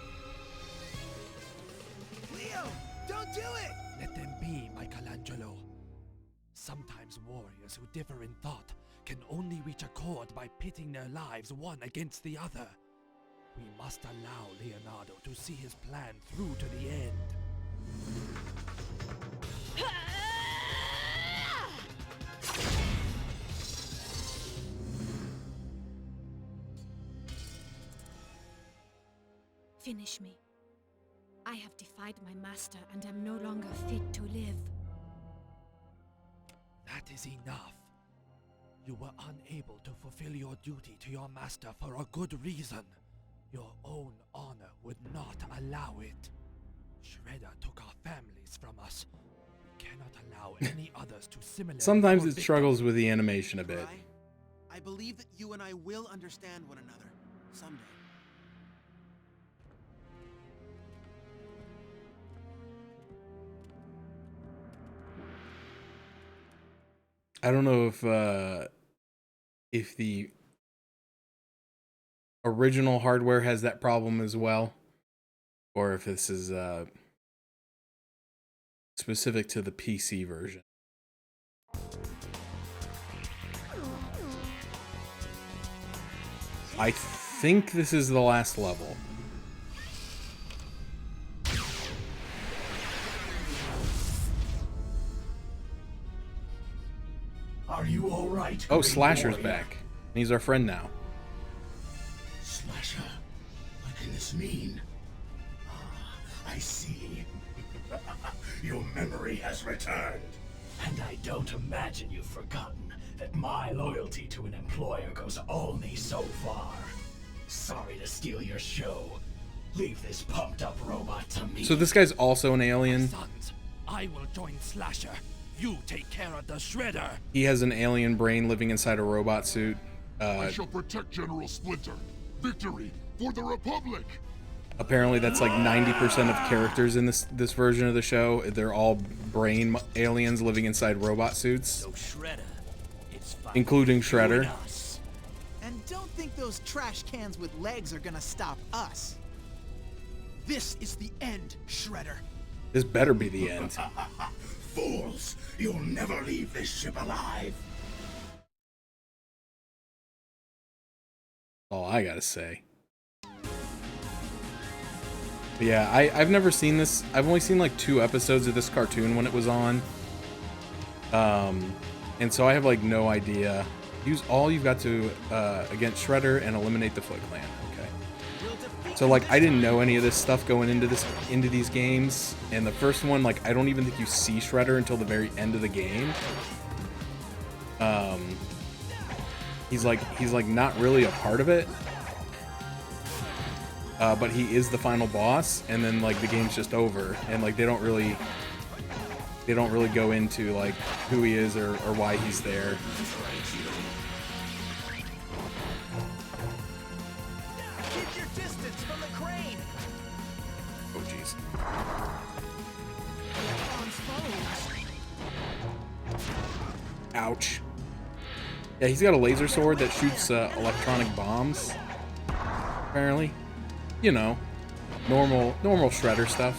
Speaker 2: Leo, don't do it!
Speaker 5: Let them be, Michelangelo. Sometimes warriors who differ in thought can only reach accord by pitting their lives one against the other. We must allow Leonardo to see his plan through to the end.
Speaker 8: Finish me. I have defied my master and am no longer fit to live.
Speaker 5: That is enough. You were unable to fulfill your duty to your master for a good reason. Your own honor would not allow it. Shredder took our families from us. We cannot allow any others to similarly.
Speaker 1: Sometimes it
Speaker 5: forbid
Speaker 1: struggles with the animation a bit.
Speaker 6: Karai, I believe that you and I will understand one another someday.
Speaker 1: I don't know if the original hardware has that problem as well, or if this is specific to the PC version. I think this is the last level.
Speaker 5: Are you all right?
Speaker 1: Oh,
Speaker 5: Green
Speaker 1: Slasher's
Speaker 5: Warrior?
Speaker 1: back. He's our friend now.
Speaker 5: Slasher, what can this mean? Ah, I see. Your memory has returned. And I don't imagine you've forgotten that my loyalty to an employer goes only so far. Sorry to steal your show. Leave this pumped up robot to me.
Speaker 1: So this guy's also an alien.
Speaker 10: Sons, I will join Slasher. You take care of the Shredder.
Speaker 1: He has an alien brain living inside a robot suit.
Speaker 4: I shall protect General Splinter. Victory for the Republic!
Speaker 1: Apparently that's like 90% of characters in this version of the show. They're all brain aliens living inside robot suits,
Speaker 10: So Shredder, it's fine.
Speaker 1: including Shredder.
Speaker 10: You and us.
Speaker 3: And don't think those trash cans with legs are gonna stop us.
Speaker 6: This is the end, Shredder.
Speaker 1: This better be the end.
Speaker 5: Fools! You'll never leave this ship alive.
Speaker 1: All I gotta say. But yeah, I've never seen this. I've only seen like 2 episodes of this cartoon when it was on. And so I have like no idea. Use all you've got to against Shredder and eliminate the Foot Clan. Okay. So like I didn't know any of this stuff going into these games. And the first one, like I don't even think you see Shredder until the very end of the game. He's like not really a part of it. But he is the final boss, and then like the game's just over, and like they don't really go into like who he is or why he's there.
Speaker 2: Keep your distance from the crane.
Speaker 1: Oh jeez. Ouch. Yeah, he's got a laser sword that shoots electronic bombs. Apparently. You know, normal Shredder stuff.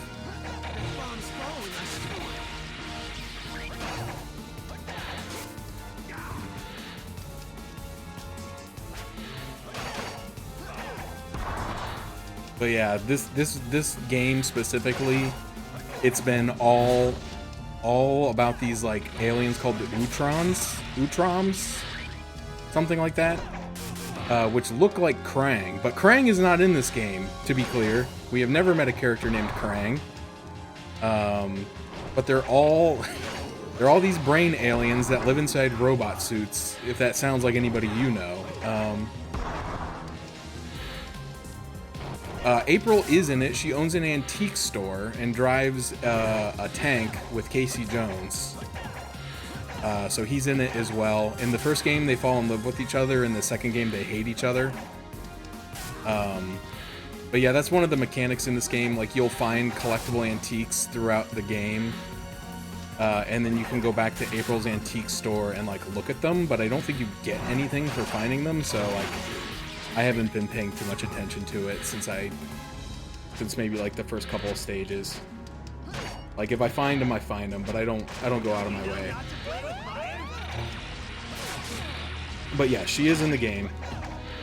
Speaker 1: But yeah, this game specifically, it's been all about these like aliens called the Utroms, something like that. Which look like Krang, but Krang is not in this game, to be clear. We have never met a character named Krang. But they're all these brain aliens that live inside robot suits, if that sounds like anybody you know. April is in it. She owns an antique store and drives a tank with Casey Jones. So he's in it as well. In the first game, they fall in love with each other. In the second game, they hate each other. But yeah, that's one of the mechanics in this game. Like, you'll find collectible antiques throughout the game. And then you can go back to April's antique store and, like, look at them. But I don't think you get anything for finding them. So, like, I haven't been paying too much attention to it since maybe, like, the first couple of stages. Like, if I find them, I find them, but I don't go out of my way. But yeah, she is in the game,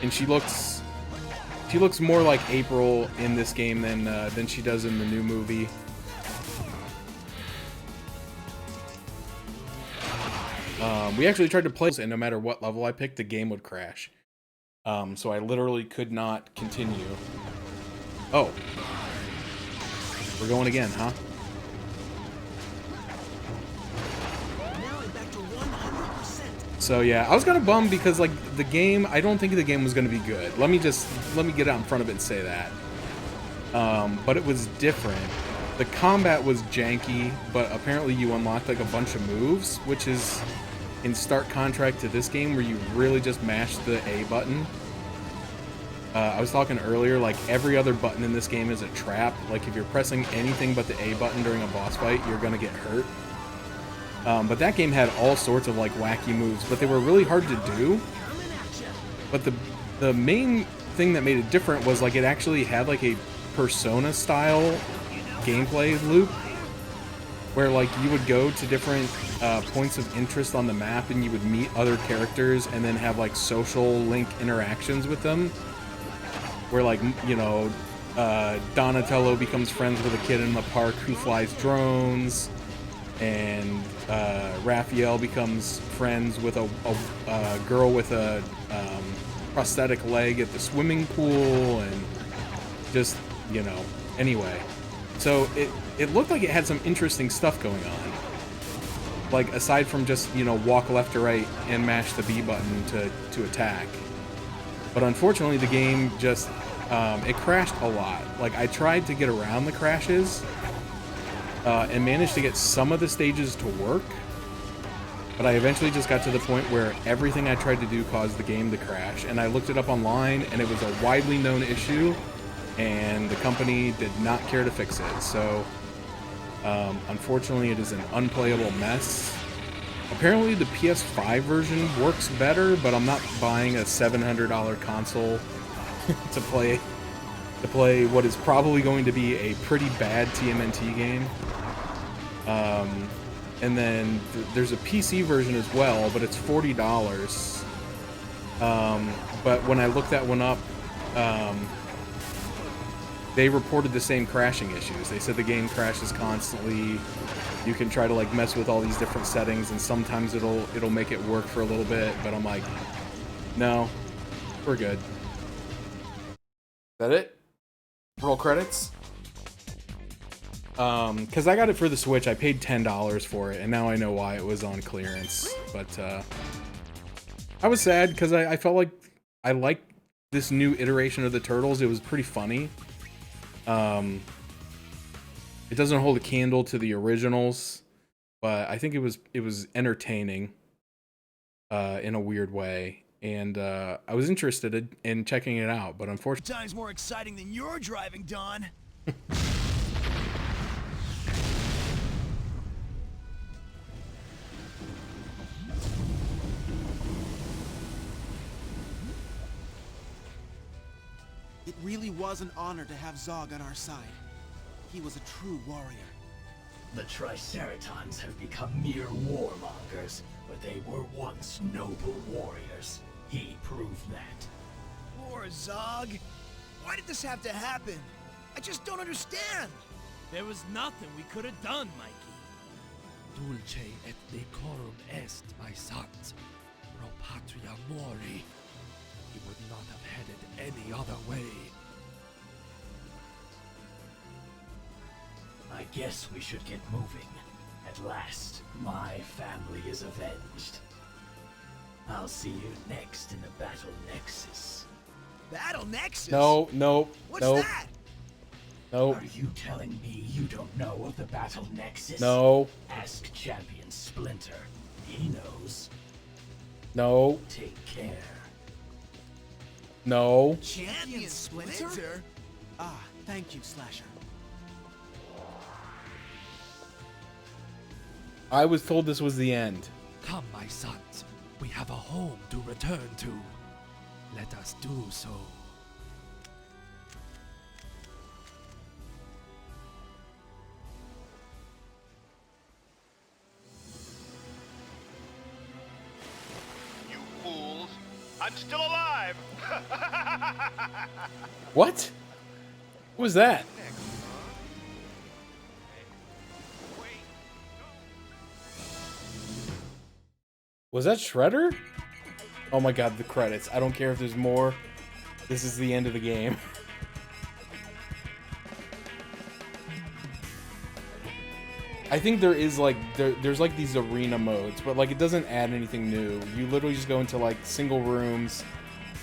Speaker 1: and she looks more like April in this game than she does in the new movie. We actually tried to play, and no matter what level I picked, the game would crash. So I literally could not continue. Oh, we're going again, huh? So yeah, I was kind of bummed because like the game, I don't think the game was going to be good. Let me get out in front of it and say that. But it was different. The combat was janky, but apparently you unlocked like a bunch of moves, which is in stark contrast to this game where you really just mash the A button. I was talking earlier, like every other button in this game is a trap. Like if you're pressing anything but the A button during a boss fight, you're going to get hurt. But that game had all sorts of like wacky moves, but they were really hard to do. But the main thing that made it different was like it actually had like a Persona style gameplay loop where like you would go to different points of interest on the map and you would meet other characters and then have like social link interactions with them, where like, you know, Donatello becomes friends with a kid in the park who flies drones, and Raphael becomes friends with a girl with a prosthetic leg at the swimming pool, and just, you know, anyway. So it looked like it had some interesting stuff going on. Like, aside from just, you know, walk left to right and mash the B button to attack. But unfortunately, the game just, it crashed a lot. Like, I tried to get around the crashes, and managed to get some of the stages to work. But I eventually just got to the point where everything I tried to do caused the game to crash. And I looked it up online, and it was a widely known issue, and the company did not care to fix it. So, unfortunately, it is an unplayable mess. Apparently, the PS5 version works better, but I'm not buying a $700 console to play what is probably going to be a pretty bad TMNT game. And then there's a PC version as well, but it's $40. But when I looked that one up, they reported the same crashing issues. They said the game crashes constantly. You can try to like mess with all these different settings, and sometimes it'll make it work for a little bit. But I'm like, no, we're good. Is that it? Roll credits. Because I got it for the Switch. I paid $10 for it, and now I know why it was on clearance. But I was sad because I felt like I liked this new iteration of the Turtles. It was pretty funny. It doesn't hold a candle to the originals, but I think it was entertaining in a weird way. And I was interested in checking it out, but unfortunately,
Speaker 2: Time's more exciting than you're driving, Don.
Speaker 6: It really was an honor to have Zog on our side. He was a true warrior.
Speaker 5: The Triceratons have become mere warmongers, but they were once noble warriors. He proved that.
Speaker 2: Poor Zog. Why did this have to happen? I just don't understand.
Speaker 10: There was nothing we could have done, Mikey.
Speaker 11: Dulce et decorum est, my sons. Pro patria mori. He would not have headed any other way.
Speaker 5: I guess we should get moving. At last, my family is avenged. I'll see you next in the Battle Nexus.
Speaker 2: Battle Nexus?
Speaker 1: no.
Speaker 2: What's
Speaker 1: No.
Speaker 2: that?
Speaker 1: No.
Speaker 5: Are you telling me you don't know of the Battle Nexus?
Speaker 1: No.
Speaker 5: Ask Champion Splinter. He knows.
Speaker 1: No.
Speaker 5: Take care.
Speaker 1: No.
Speaker 2: Champion Splinter?
Speaker 6: Ah, thank you, Slasher.
Speaker 1: I was told this was the end.
Speaker 11: Come, my sons. We have a home to return to. Let us do so.
Speaker 12: You fools! I'm still alive!
Speaker 1: What? What was that? Was that Shredder? Oh my god, the credits. I don't care if there's more. This is the end of the game. I think there is like there's like these arena modes, but like it doesn't add anything new. You literally just go into like single rooms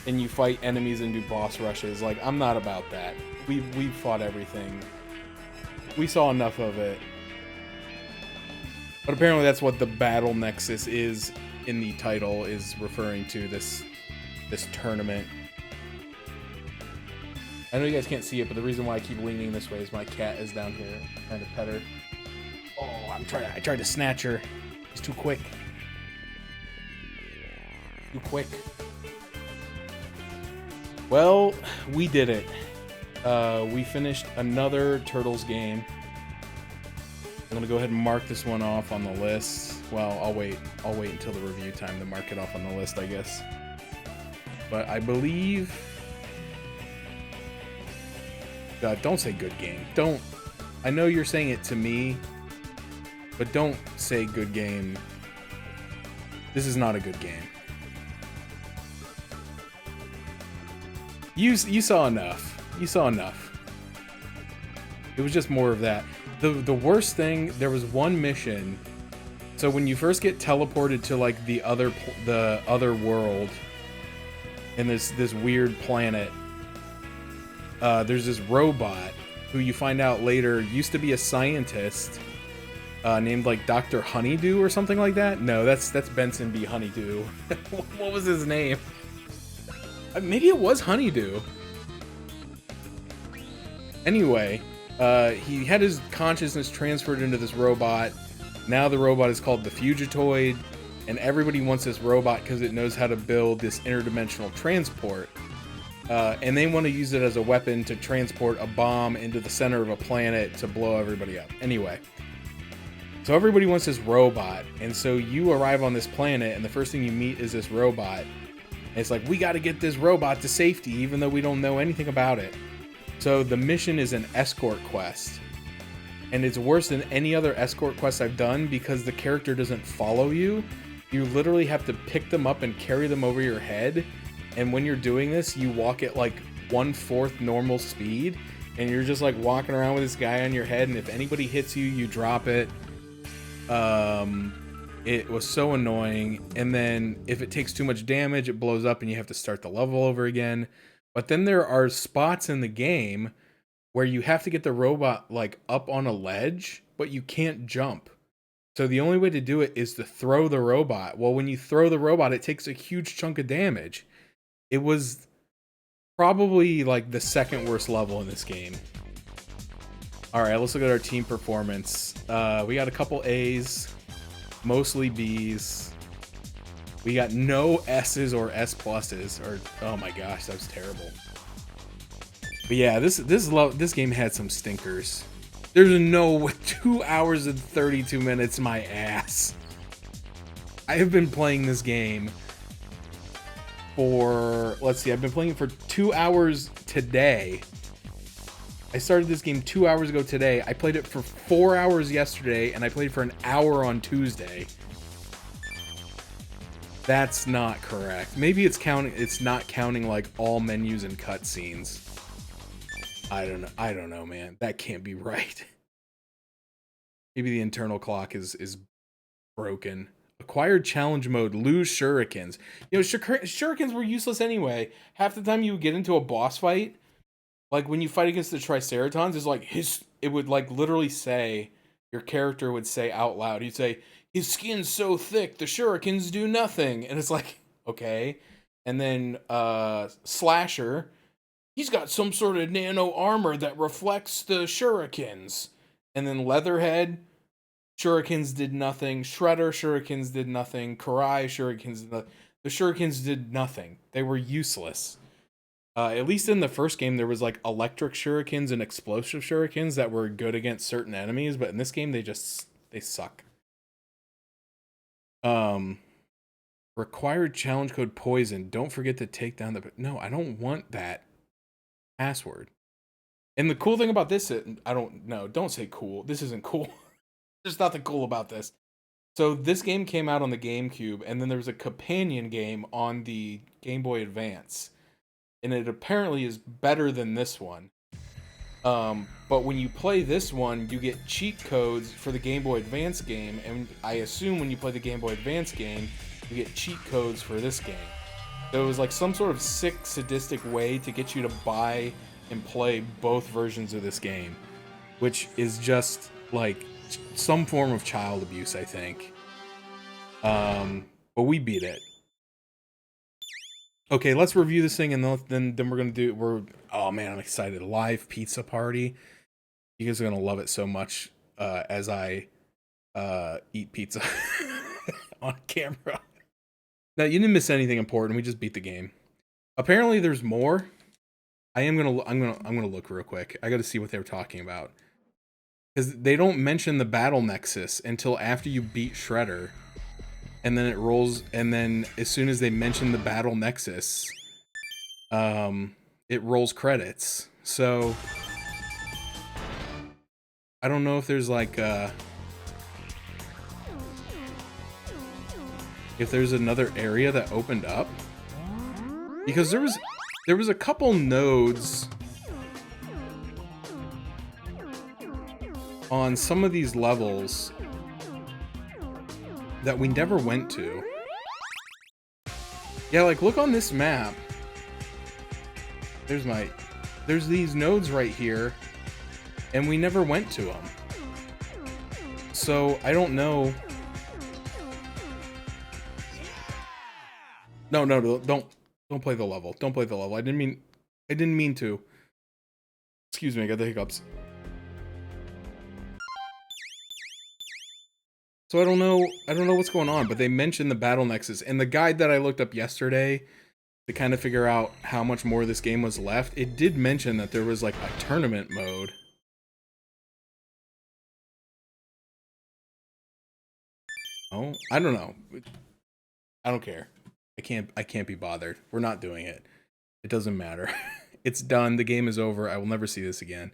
Speaker 1: and you fight enemies and do boss rushes. Like, I'm not about that. We've fought everything. We saw enough of it. But apparently that's what the Battle Nexus is in the title, is referring to this tournament. I know you guys can't see it, but the reason why I keep leaning this way is my cat is down here trying to pet her. Oh, I tried to snatch her. He's too quick. Too quick. Well, we did it. We finished another Turtles game. I'm gonna go ahead and mark this one off on the list. Well, I'll wait until the review time to mark it off on the list, I guess. But I believe... God, don't say good game. Don't... I know you're saying it to me, but don't say good game. This is not a good game. You saw enough. You saw enough. It was just more of that. The worst thing, there was one mission. So when you first get teleported to like the other world in this weird planet, there's this robot who you find out later used to be a scientist named like Dr. Honeydew or something like that. No, that's Benson B. Honeydew. What was his name? Maybe it was Honeydew. Anyway, he had his consciousness transferred into this robot. Now the robot is called the Fugitoid, and everybody wants this robot because it knows how to build this interdimensional transport. And they want to use it as a weapon to transport a bomb into the center of a planet to blow everybody up. Anyway, so everybody wants this robot, and so you arrive on this planet, and the first thing you meet is this robot. And it's like, we got to get this robot to safety, even though we don't know anything about it. So the mission is an escort quest. And it's worse than any other escort quest I've done because the character doesn't follow you. You literally have to pick them up and carry them over your head. And when you're doing this, you walk at like 1/4 normal speed. And you're just like walking around with this guy on your head. And if anybody hits you, you drop it. It was so annoying. And then if it takes too much damage, it blows up and you have to start the level over again. But then there are spots in the game where you have to get the robot like up on a ledge, but you can't jump. So the only way to do it is to throw the robot. Well, when you throw the robot, it takes a huge chunk of damage. It was probably like the second worst level in this game. All right, let's look at our team performance. We got a couple A's, mostly B's. We got no S's or S pluses, or oh my gosh, that was terrible. But yeah, this game had some stinkers. There's no 2 hours and 32 minutes, my ass. I have been playing this game for, let's see, I've been playing it for 2 hours today. I started this game 2 hours ago today. I played it for 4 hours yesterday, and I played for an hour on Tuesday. That's not correct. Maybe it's counting. It's not counting like all menus and cutscenes. I don't know, man. That can't be right. Maybe the internal clock is broken. Acquired challenge mode. Lose shurikens. You know, shurikens were useless anyway. Half the time you would get into a boss fight, like when you fight against the Triceratons, it's like it would like literally say, your character would say out loud. He'd say, his skin's so thick, the shurikens do nothing. And it's like, okay. And then Slasher, he's got some sort of nano armor that reflects the shurikens. And then Leatherhead, shurikens did nothing. Shredder, shurikens did nothing. Karai, shurikens, the shurikens did nothing. They were useless. At least in the first game, there was like electric shurikens and explosive shurikens that were good against certain enemies. But in this game, they suck. Required challenge code poison. Don't forget to take down the... No, I don't want that password. And the cool thing about this, don't say cool. This isn't cool. There's nothing cool about this. So this game came out on the Gamecube, and then there was a companion game on the Game Boy Advance. And it apparently is better than this one. But when you play this one, you get cheat codes for the Game Boy Advance game, and I assume when you play the Game Boy Advance game, you get cheat codes for this game. So it was like some sort of sick, sadistic way to get you to buy and play both versions of this game, which is just like some form of child abuse, I think. But we beat it. Okay, let's review this thing, and then we're gonna do. Oh man, I'm excited! Live pizza party. You guys are gonna love it so much as I eat pizza on camera. Now you didn't miss anything important. We just beat the game. Apparently, there's more. I'm gonna look real quick. I gotta see what they were talking about. Because they don't mention the battle Nexus until after you beat Shredder. And then it rolls, and then as soon as they mention the battle Nexus, it rolls credits. So I don't know if there's like if there's another area that opened up, because there was a couple nodes on some of these levels that we never went to. Yeah, like look on this map. There's these nodes right here, and we never went to them. So I don't know. No, don't play the level. Don't play the level. I didn't mean to. Excuse me, I got the hiccups. So I don't know what's going on, but they mentioned the Battle Nexus, and the guide that I looked up yesterday to kind of figure out how much more of this game was left, it did mention that there was like a tournament mode. Oh, I don't know. I don't care. I can't be bothered. We're not doing it. It doesn't matter. It's done. The game is over. I will never see this again.